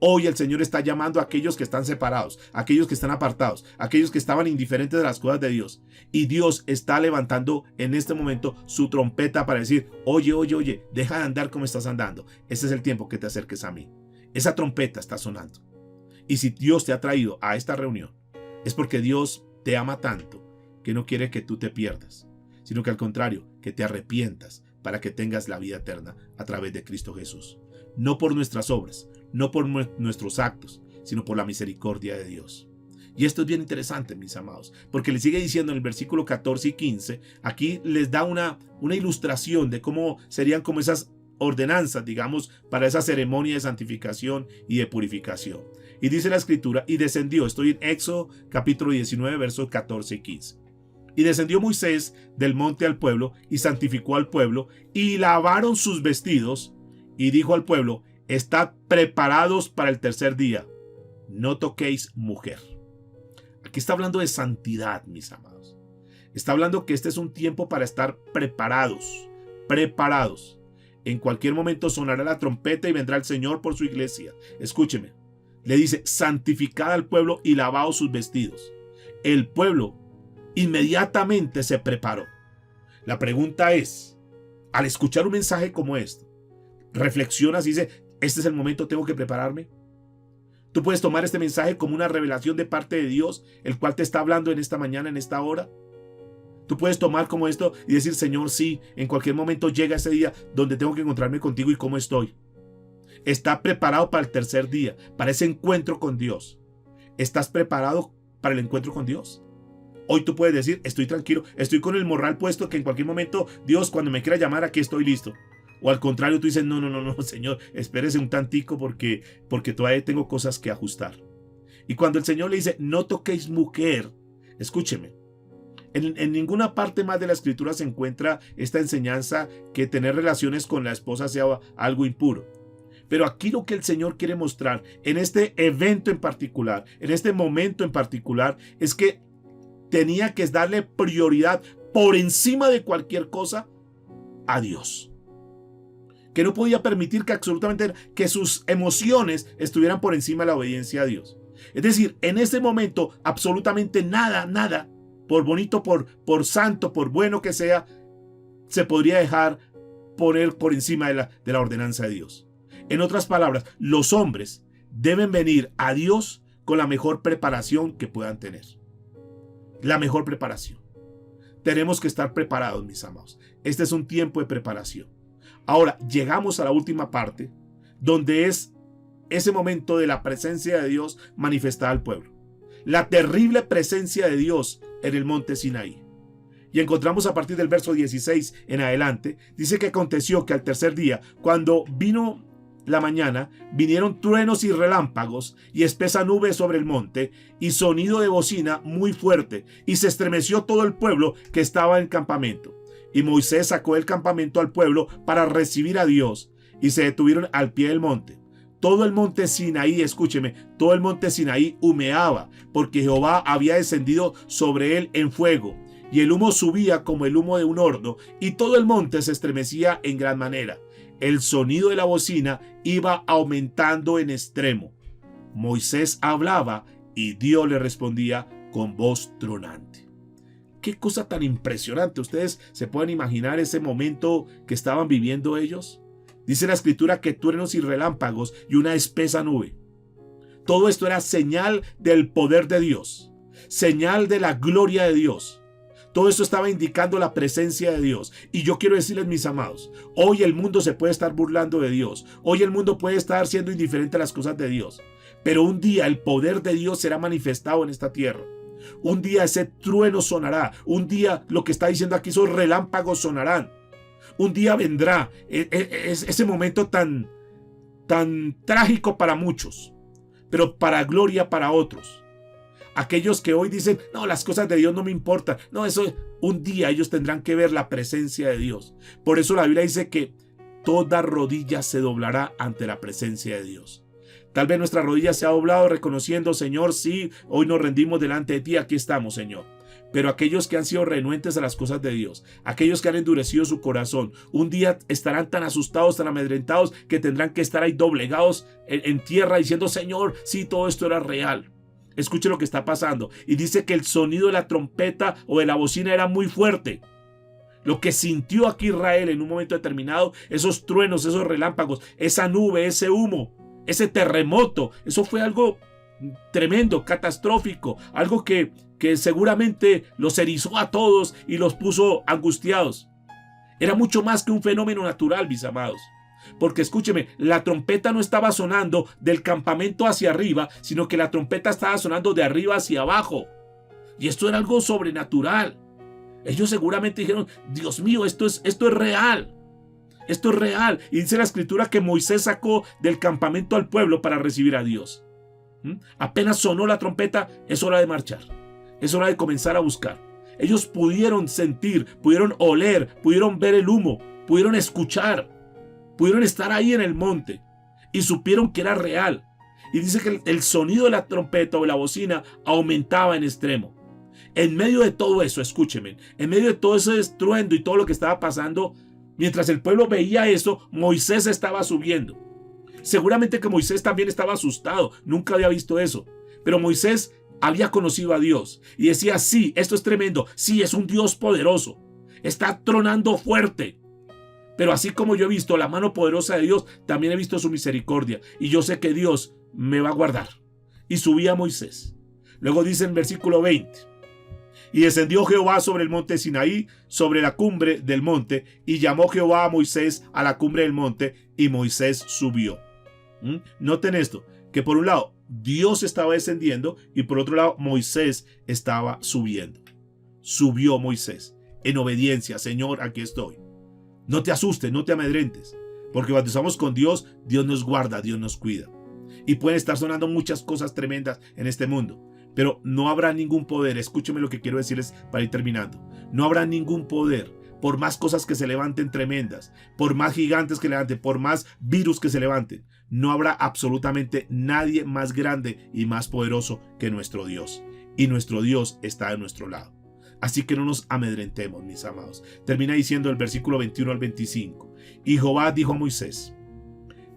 Hoy el Señor está llamando a aquellos que están separados, a aquellos que están apartados, a aquellos que estaban indiferentes de las cosas de Dios. Y Dios está levantando en este momento su trompeta para decir, oye, oye, oye, deja de andar como estás andando. Este es el tiempo que te acerques a mí. Esa trompeta está sonando. Y si Dios te ha traído a esta reunión, es porque Dios te ama tanto que no quiere que tú te pierdas, sino que al contrario, que te arrepientas para que tengas la vida eterna a través de Cristo Jesús. No por nuestras obras, no por nuestros actos, sino por la misericordia de Dios. Y esto es bien interesante, mis amados, porque le sigue diciendo en el versículo 14 y 15, aquí les da una ilustración de cómo serían como esas ordenanzas, digamos, para esa ceremonia de santificación y de purificación. Y dice la escritura, y descendió, estoy en Éxodo capítulo 19, versos 14 y 15. Y descendió Moisés del monte al pueblo, y santificó al pueblo, y lavaron sus vestidos, y dijo al pueblo, estad preparados para el tercer día, no toquéis mujer. Aquí está hablando de santidad, mis amados. Está hablando que este es un tiempo para estar preparados, preparados. En cualquier momento sonará la trompeta y vendrá el Señor por su iglesia. Escúcheme, le dice, santificad al pueblo y lavaos sus vestidos. El pueblo inmediatamente se preparó. La pregunta es, al escuchar un mensaje como este, reflexionas y dices, este es el momento, tengo que prepararme. Tú puedes tomar este mensaje como una revelación de parte de Dios, el cual te está hablando en esta mañana, en esta hora. Tú puedes tomar como esto y decir, Señor, sí, en cualquier momento llega ese día donde tengo que encontrarme contigo y cómo estoy. Está preparado para el tercer día, para ese encuentro con Dios. ¿Estás preparado para el encuentro con Dios? Hoy tú puedes decir, estoy tranquilo, estoy con el morral puesto que en cualquier momento, Dios, cuando me quiera llamar, aquí estoy listo. O al contrario, tú dices, no, Señor, espérese un tantico porque todavía tengo cosas que ajustar. Y cuando el Señor le dice, no toquéis mujer, escúcheme, en ninguna parte más de la Escritura se encuentra esta enseñanza que tener relaciones con la esposa sea algo impuro. Pero aquí lo que el Señor quiere mostrar en este evento en particular, en este momento en particular, es que tenía que darle prioridad por encima de cualquier cosa a Dios. Que no podía permitir que absolutamente que sus emociones estuvieran por encima de la obediencia a Dios. Es decir, en ese momento absolutamente nada, por bonito, por santo, por bueno que sea, se podría dejar poner por encima de la ordenanza de Dios. En otras palabras, los hombres deben venir a Dios con la mejor preparación que puedan tener. La mejor preparación. Tenemos que estar preparados, mis amados. Este es un tiempo de preparación. Ahora, llegamos a la última parte, donde es ese momento de la presencia de Dios manifestada al pueblo. La terrible presencia de Dios en el monte Sinaí. Y encontramos a partir del verso 16 en adelante, dice que aconteció que al tercer día, cuando vino la mañana, vinieron truenos y relámpagos y espesa nube sobre el monte y sonido de bocina muy fuerte, y se estremeció todo el pueblo que estaba en el campamento. Y Moisés sacó del campamento al pueblo para recibir a Dios, y se detuvieron al pie del monte. todo el monte Sinaí, escúcheme, todo el monte Sinaí humeaba, porque Jehová había descendido sobre él en fuego, y el humo subía como el humo de un horno, y todo el monte se estremecía en gran manera. El sonido de la bocina iba aumentando en extremo. Moisés hablaba y Dios le respondía con voz tronante. Qué cosa tan impresionante. ¿Ustedes se pueden imaginar ese momento que estaban viviendo ellos? Dice la escritura que truenos y relámpagos y una espesa nube. Todo esto era señal del poder de Dios, señal de la gloria de Dios. Todo esto estaba indicando la presencia de Dios. Y yo quiero decirles, mis amados, hoy el mundo se puede estar burlando de Dios. Hoy el mundo puede estar siendo indiferente a las cosas de Dios. Pero un día el poder de Dios será manifestado en esta tierra. Un día ese trueno sonará. Un día lo que está diciendo aquí, esos relámpagos sonarán. Un día vendrá ese momento tan trágico para muchos, pero para gloria para otros. Aquellos que hoy dicen, no, las cosas de Dios no me importan. No, eso, un día ellos tendrán que ver la presencia de Dios. Por eso la Biblia dice que toda rodilla se doblará ante la presencia de Dios. Tal vez nuestra rodilla se ha doblado reconociendo, Señor, sí, hoy nos rendimos delante de ti, aquí estamos, Señor. Pero aquellos que han sido renuentes a las cosas de Dios, aquellos que han endurecido su corazón, un día estarán tan asustados, tan amedrentados, que tendrán que estar ahí doblegados en tierra diciendo, Señor, sí, todo esto era real. Escuche lo que está pasando. Y dice que el sonido de la trompeta o de la bocina era muy fuerte. Lo que sintió aquí Israel en un momento determinado, esos truenos, esos relámpagos, esa nube, ese humo, ese terremoto, eso fue algo tremendo, catastrófico, algo que seguramente los erizó a todos y los puso angustiados. Era mucho más que un fenómeno natural, mis amados. Porque escúcheme, la trompeta no estaba sonando del campamento hacia arriba, sino que la trompeta estaba sonando de arriba hacia abajo. Y esto era algo sobrenatural. Ellos seguramente dijeron, Dios mío, esto es real. Esto es real. Y dice la escritura que Moisés sacó del campamento al pueblo para recibir a Dios. Apenas sonó la trompeta, es hora de marchar. Es hora de comenzar a buscar. Ellos pudieron sentir, pudieron oler, pudieron ver el humo, pudieron escuchar. Pudieron estar ahí en el monte y supieron que era real. Y dice que el sonido de la trompeta o la bocina aumentaba en extremo. En medio de todo eso, escúcheme, en medio de todo ese estruendo y todo lo que estaba pasando, mientras el pueblo veía eso, Moisés estaba subiendo. Seguramente que Moisés también estaba asustado, nunca había visto eso. Pero Moisés había conocido a Dios y decía, sí, esto es tremendo, sí, es un Dios poderoso, está tronando fuerte. Pero así como yo he visto la mano poderosa de Dios, también he visto su misericordia. Y yo sé que Dios me va a guardar. Y subí a Moisés. Luego dice en versículo 20. Y descendió Jehová sobre el monte Sinaí, sobre la cumbre del monte, y llamó Jehová a Moisés a la cumbre del monte, y Moisés subió. Noten esto, que por un lado Dios estaba descendiendo, y por otro lado Moisés estaba subiendo. Subió Moisés en obediencia. Señor, aquí estoy. No te asustes, no te amedrentes, porque cuando estamos con Dios, Dios nos guarda, Dios nos cuida. Y pueden estar sonando muchas cosas tremendas en este mundo, pero no habrá ningún poder. Escúcheme lo que quiero decirles para ir terminando. No habrá ningún poder, por más cosas que se levanten tremendas, por más gigantes que levanten, por más virus que se levanten. No habrá absolutamente nadie más grande y más poderoso que nuestro Dios. Y nuestro Dios está a nuestro lado. Así que no nos amedrentemos, mis amados. Termina diciendo el versículo 21 al 25. Y Jehová dijo a Moisés,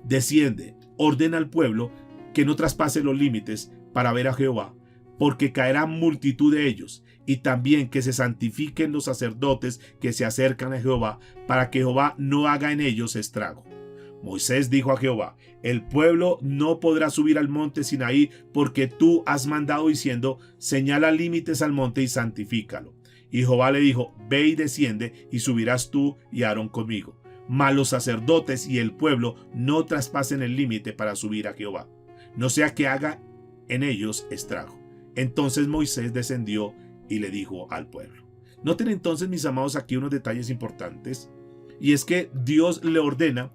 desciende, ordena al pueblo que no traspase los límites para ver a Jehová, porque caerá multitud de ellos, y también que se santifiquen los sacerdotes que se acercan a Jehová, para que Jehová no haga en ellos estrago. Moisés dijo a Jehová, el pueblo no podrá subir al monte Sinaí, porque tú has mandado diciendo, señala límites al monte y santifícalo. Y Jehová le dijo, ve y desciende, y subirás tú y Aarón conmigo. Mas los sacerdotes y el pueblo no traspasen el límite para subir a Jehová, no sea que haga en ellos estrago. Entonces Moisés descendió y le dijo al pueblo. Noten entonces, mis amados, aquí unos detalles importantes, y es que Dios le ordena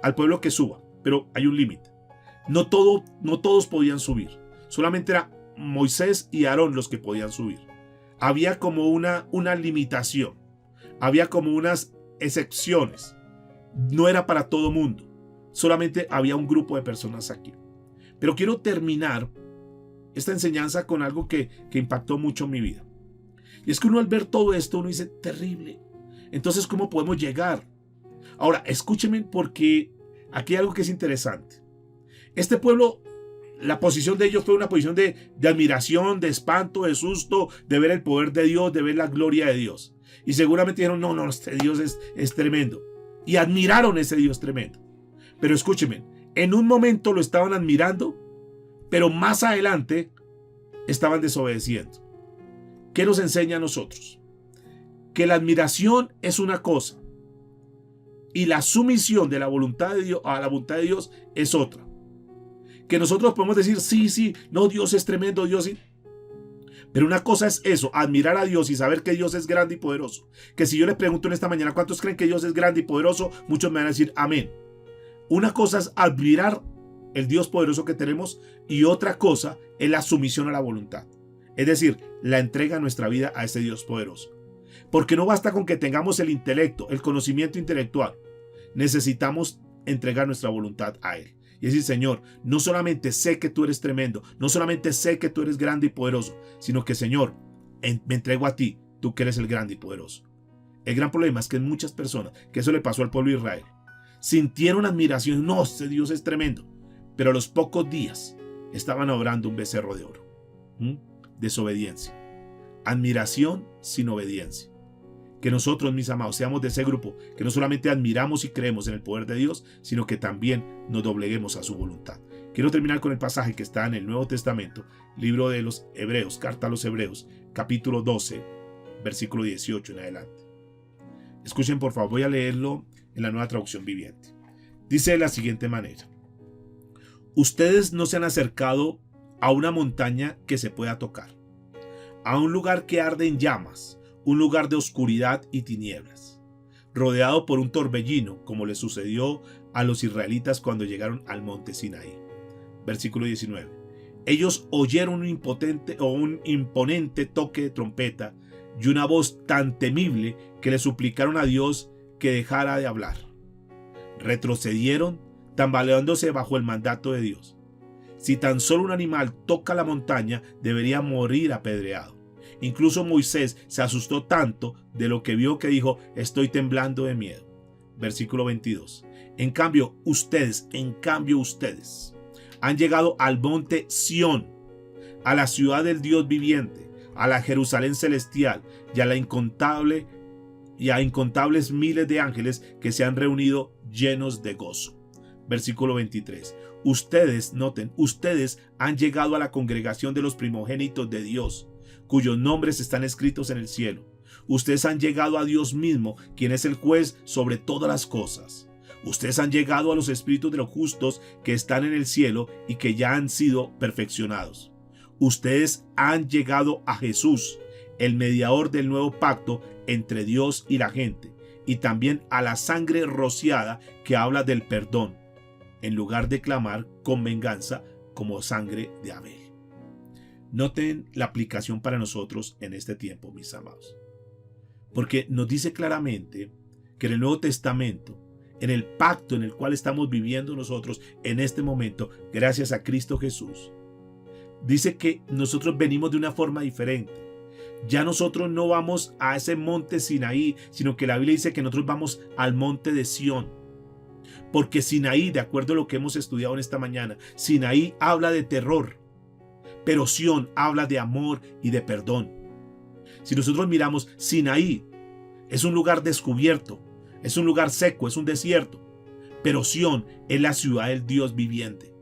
al pueblo que suba, pero hay un límite. No todos podían subir, solamente era Moisés y Aarón los que podían subir. Había como una limitación, había como unas excepciones. No era para todo mundo. solamente había un grupo de personas aquí. Pero quiero terminar esta enseñanza con algo que impactó mucho en mi vida. Y es que uno al ver todo esto, uno dice, terrible. Entonces, ¿cómo podemos llegar? Ahora, escúchenme porque aquí hay algo que es interesante. Este pueblo, la posición de ellos fue una posición de admiración, de espanto, de susto, de ver el poder de Dios, de ver la gloria de Dios. Y seguramente dijeron, no, este Dios es tremendo. Y admiraron ese Dios tremendo. Pero escúchenme, en un momento lo estaban admirando, pero más adelante estaban desobedeciendo. ¿Qué nos enseña a nosotros? Que la admiración es una cosa y la sumisión de la voluntad de Dios a la voluntad de Dios es otra. Que nosotros podemos decir, sí, no, Dios es tremendo, Dios sí. Pero una cosa es eso, admirar a Dios y saber que Dios es grande y poderoso. Que si yo les pregunto en esta mañana, ¿cuántos creen que Dios es grande y poderoso? Muchos me van a decir, amén. Una cosa es admirar el Dios poderoso que tenemos y otra cosa es la sumisión a la voluntad. Es decir, la entrega de nuestra vida a ese Dios poderoso. Porque no basta con que tengamos el intelecto, el conocimiento intelectual. Necesitamos entregar nuestra voluntad a Él. Y decir, Señor, no solamente sé que tú eres tremendo, no solamente sé que tú eres grande y poderoso, sino que, Señor, me entrego a ti, tú que eres el grande y poderoso. El gran problema es que muchas personas, que eso le pasó al pueblo de Israel, sintieron admiración, no, este Dios es tremendo, pero a los pocos días estaban adorando un becerro de oro. Desobediencia. Admiración sin obediencia. Que nosotros, mis amados, seamos de ese grupo que no solamente admiramos y creemos en el poder de Dios, sino que también nos dobleguemos a su voluntad. Quiero terminar con el pasaje que está en el Nuevo Testamento, libro de los Hebreos, carta a los Hebreos, capítulo 12, versículo 18 en adelante. Escuchen por favor, voy a leerlo en la Nueva Traducción Viviente. Dice de la siguiente manera: ustedes no se han acercado a una montaña que se pueda tocar, a un lugar que arde en llamas, un lugar de oscuridad y tinieblas, rodeado por un torbellino, como le sucedió a los israelitas cuando llegaron al monte Sinaí. Versículo 19. Ellos oyeron un imponente toque de trompeta y una voz tan temible que le suplicaron a Dios que dejara de hablar. Retrocedieron, tambaleándose bajo el mandato de Dios. Si tan solo un animal toca la montaña, debería morir apedreado. Incluso Moisés se asustó tanto de lo que vio que dijo, estoy temblando de miedo. Versículo 22. En cambio ustedes han llegado al monte Sión, a la ciudad del Dios viviente, a la Jerusalén celestial y a incontables miles de ángeles que se han reunido llenos de gozo. Versículo 23. Ustedes han llegado a la congregación de los primogénitos de Dios, cuyos nombres están escritos en el cielo. Ustedes han llegado a Dios mismo, quien es el juez sobre todas las cosas. Ustedes han llegado a los espíritus de los justos que están en el cielo y que ya han sido perfeccionados. Ustedes han llegado a Jesús, el mediador del nuevo pacto entre Dios y la gente, y también a la sangre rociada que habla del perdón, en lugar de clamar con venganza como sangre de Abel. Noten la aplicación para nosotros en este tiempo, mis amados. Porque nos dice claramente que en el Nuevo Testamento, en el pacto en el cual estamos viviendo nosotros en este momento, gracias a Cristo Jesús, dice que nosotros venimos de una forma diferente. Ya nosotros no vamos a ese monte Sinaí, sino que la Biblia dice que nosotros vamos al monte de Sión. Porque Sinaí, de acuerdo a lo que hemos estudiado en esta mañana, Sinaí habla de terror, pero Sión habla de amor y de perdón. Si nosotros miramos, Sinaí es un lugar descubierto, es un lugar seco, es un desierto, pero Sión es la ciudad del Dios viviente.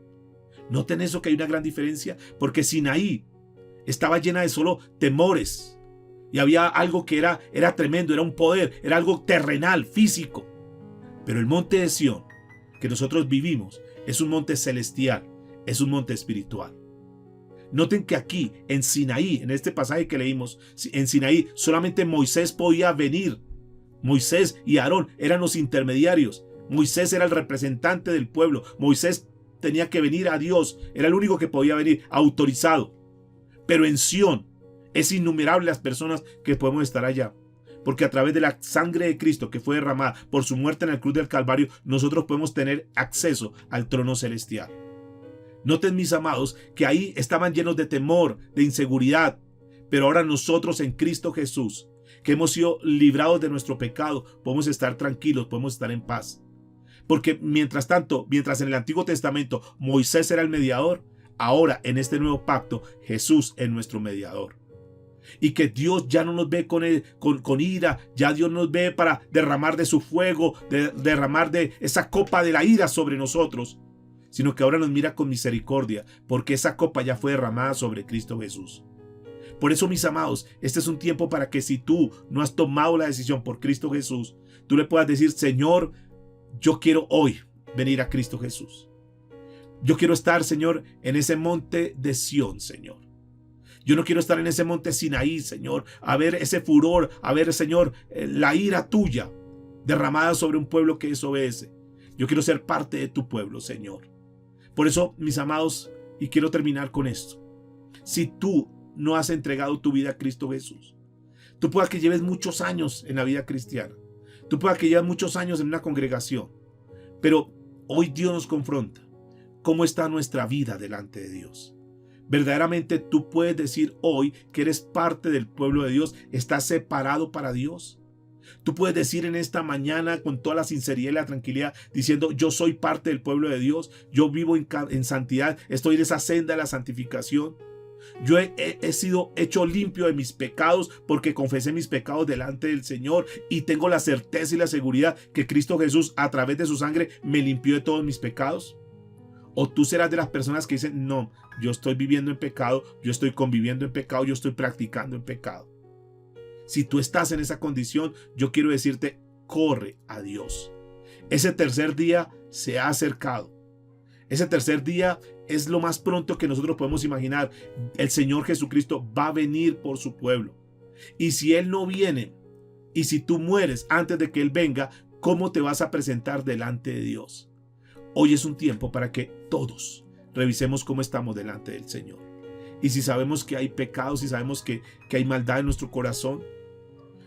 ¿Noten eso, que hay una gran diferencia? Porque Sinaí estaba llena de solo temores y había algo que era tremendo, era un poder, era algo terrenal, físico. Pero el monte de Sión que nosotros vivimos es un monte celestial, es un monte espiritual. Noten que aquí en Sinaí, en este pasaje que leímos, en Sinaí solamente Moisés podía venir. Moisés y Aarón eran los intermediarios. Moisés era el representante del pueblo. Moisés tenía que venir a Dios, era el único que podía venir autorizado. Pero en Sión es innumerable las personas que podemos estar allá. porque a través de la sangre de Cristo que fue derramada por su muerte en la cruz del Calvario, nosotros podemos tener acceso al trono celestial. Noten, mis amados, que ahí estaban llenos de temor, de inseguridad, pero ahora nosotros en Cristo Jesús, que hemos sido librados de nuestro pecado, podemos estar tranquilos, podemos estar en paz. Porque mientras tanto, mientras en el Antiguo Testamento Moisés era el mediador, ahora en este nuevo pacto Jesús es nuestro mediador. Y que Dios ya no nos ve con ira, ya Dios nos ve para derramar de su fuego, derramar de esa copa de la ira sobre nosotros, sino que ahora nos mira con misericordia, porque esa copa ya fue derramada sobre Cristo Jesús. Por eso, mis amados, este es un tiempo para que si tú no has tomado la decisión por Cristo Jesús, tú le puedas decir: Señor, yo quiero hoy venir a Cristo Jesús. Yo quiero estar, Señor, en ese monte de Sión, Señor. Yo no quiero estar en ese monte Sinaí, Señor, a ver ese furor, a ver, Señor, la ira tuya derramada sobre un pueblo que desobedece. Yo quiero ser parte de tu pueblo, Señor. Por eso, mis amados, y quiero terminar con esto. Si tú no has entregado tu vida a Cristo Jesús, tú puedas que lleves muchos años en la vida cristiana, tú puedas que lleves muchos años en una congregación, pero hoy Dios nos confronta. ¿Cómo está nuestra vida delante de Dios? Verdaderamente tú puedes decir hoy que eres parte del pueblo de Dios, estás separado para Dios. Tú puedes decir en esta mañana con toda la sinceridad y la tranquilidad, diciendo: yo soy parte del pueblo de Dios, yo vivo en santidad, estoy en esa senda de la santificación. Yo he sido hecho limpio de mis pecados porque confesé mis pecados delante del Señor y tengo la certeza y la seguridad que Cristo Jesús a través de su sangre me limpió de todos mis pecados. O tú serás de las personas que dicen: no, yo estoy viviendo en pecado, yo estoy conviviendo en pecado, yo estoy practicando en pecado. Si tú estás en esa condición, yo quiero decirte: corre a Dios. Ese tercer día se ha acercado. Ese tercer día es lo más pronto que nosotros podemos imaginar. El Señor Jesucristo va a venir por su pueblo. Y si Él no viene, y si tú mueres antes de que Él venga, ¿cómo te vas a presentar delante de Dios? Hoy es un tiempo para que todos revisemos cómo estamos delante del Señor. Y si sabemos que hay pecados, si sabemos que hay maldad en nuestro corazón,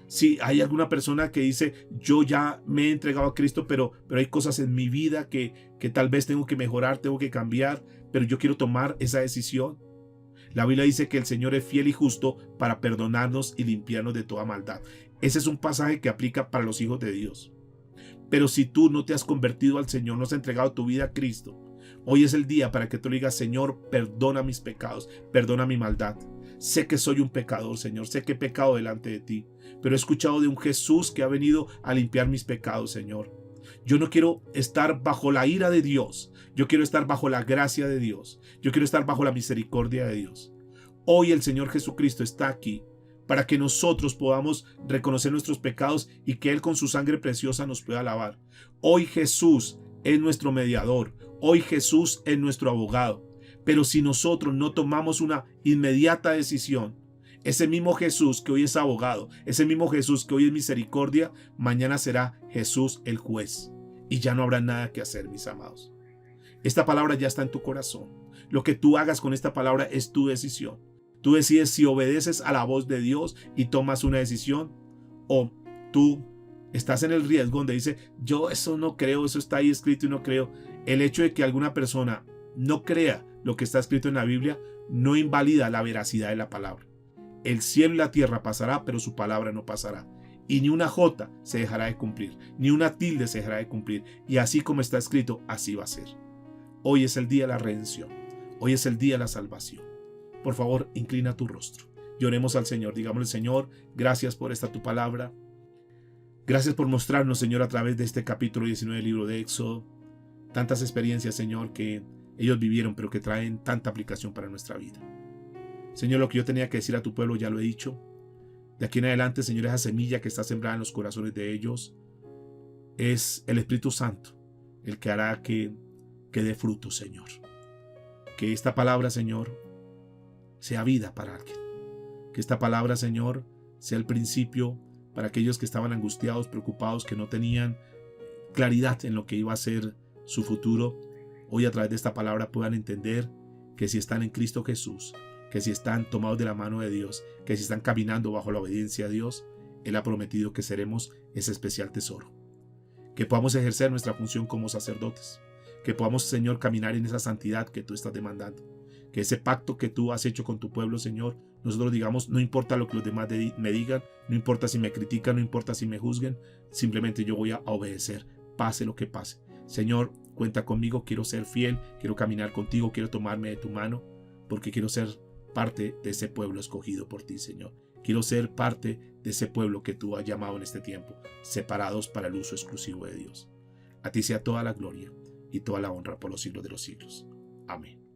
si hay alguna persona que dice: yo ya me he entregado a Cristo, pero hay cosas en mi vida que tal vez tengo que mejorar, tengo que cambiar, pero yo quiero tomar esa decisión. La Biblia dice que el Señor es fiel y justo para perdonarnos y limpiarnos de toda maldad. Ese es un pasaje que aplica para los hijos de Dios. Pero si tú no te has convertido al Señor, no has entregado tu vida a Cristo, hoy es el día para que tú le digas: Señor, perdona mis pecados, perdona mi maldad. Sé que soy un pecador, Señor, sé que he pecado delante de ti, pero he escuchado de un Jesús que ha venido a limpiar mis pecados, Señor. Yo no quiero estar bajo la ira de Dios, yo quiero estar bajo la gracia de Dios, yo quiero estar bajo la misericordia de Dios. Hoy el Señor Jesucristo está aquí para que nosotros podamos reconocer nuestros pecados y que Él con su sangre preciosa nos pueda lavar. Hoy Jesús es nuestro mediador, hoy Jesús es nuestro abogado. Pero si nosotros no tomamos una inmediata decisión, ese mismo Jesús que hoy es abogado, ese mismo Jesús que hoy es misericordia, mañana será Jesús el juez. Y ya no habrá nada que hacer, mis amados. Esta palabra ya está en tu corazón. Lo que tú hagas con esta palabra es tu decisión. Tú decides si obedeces a la voz de Dios y tomas una decisión, o tú estás en el riesgo donde dice: yo eso no creo, eso está ahí escrito y no creo. El hecho de que alguna persona no crea lo que está escrito en la Biblia no invalida la veracidad de la palabra. El cielo y la tierra pasará, pero su palabra no pasará. Y ni una jota se dejará de cumplir, ni una tilde se dejará de cumplir. Y así como está escrito, así va a ser. Hoy es el día de la redención. Hoy es el día de la salvación. Por favor, inclina tu rostro. Lloremos al Señor. Digámosle: Señor, gracias por esta tu palabra. Gracias por mostrarnos, Señor, a través de este capítulo 19 del libro de Éxodo, tantas experiencias, Señor, que ellos vivieron, pero que traen tanta aplicación para nuestra vida. Señor, lo que yo tenía que decir a tu pueblo ya lo he dicho. De aquí en adelante, Señor, esa semilla que está sembrada en los corazones de ellos es el Espíritu Santo, el que hará que dé fruto, Señor. Que esta palabra, Señor, sea vida para alguien. Que esta palabra, Señor, sea el principio para aquellos que estaban angustiados, preocupados, que no tenían claridad en lo que iba a ser su futuro. Hoy a través de esta palabra puedan entender que si están en Cristo Jesús, que si están tomados de la mano de Dios, que si están caminando bajo la obediencia a Dios, Él ha prometido que seremos ese especial tesoro. Que podamos ejercer nuestra función como sacerdotes. Que podamos, Señor, caminar en esa santidad que tú estás demandando. Que ese pacto que tú has hecho con tu pueblo, Señor, nosotros digamos, no importa lo que los demás me digan, no importa si me critican, no importa si me juzguen, simplemente yo voy a obedecer, pase lo que pase. Señor, cuenta conmigo, quiero ser fiel, quiero caminar contigo, quiero tomarme de tu mano, porque quiero ser parte de ese pueblo escogido por ti, Señor. Quiero ser parte de ese pueblo que tú has llamado en este tiempo, separados para el uso exclusivo de Dios. A ti sea toda la gloria y toda la honra por los siglos de los siglos. Amén.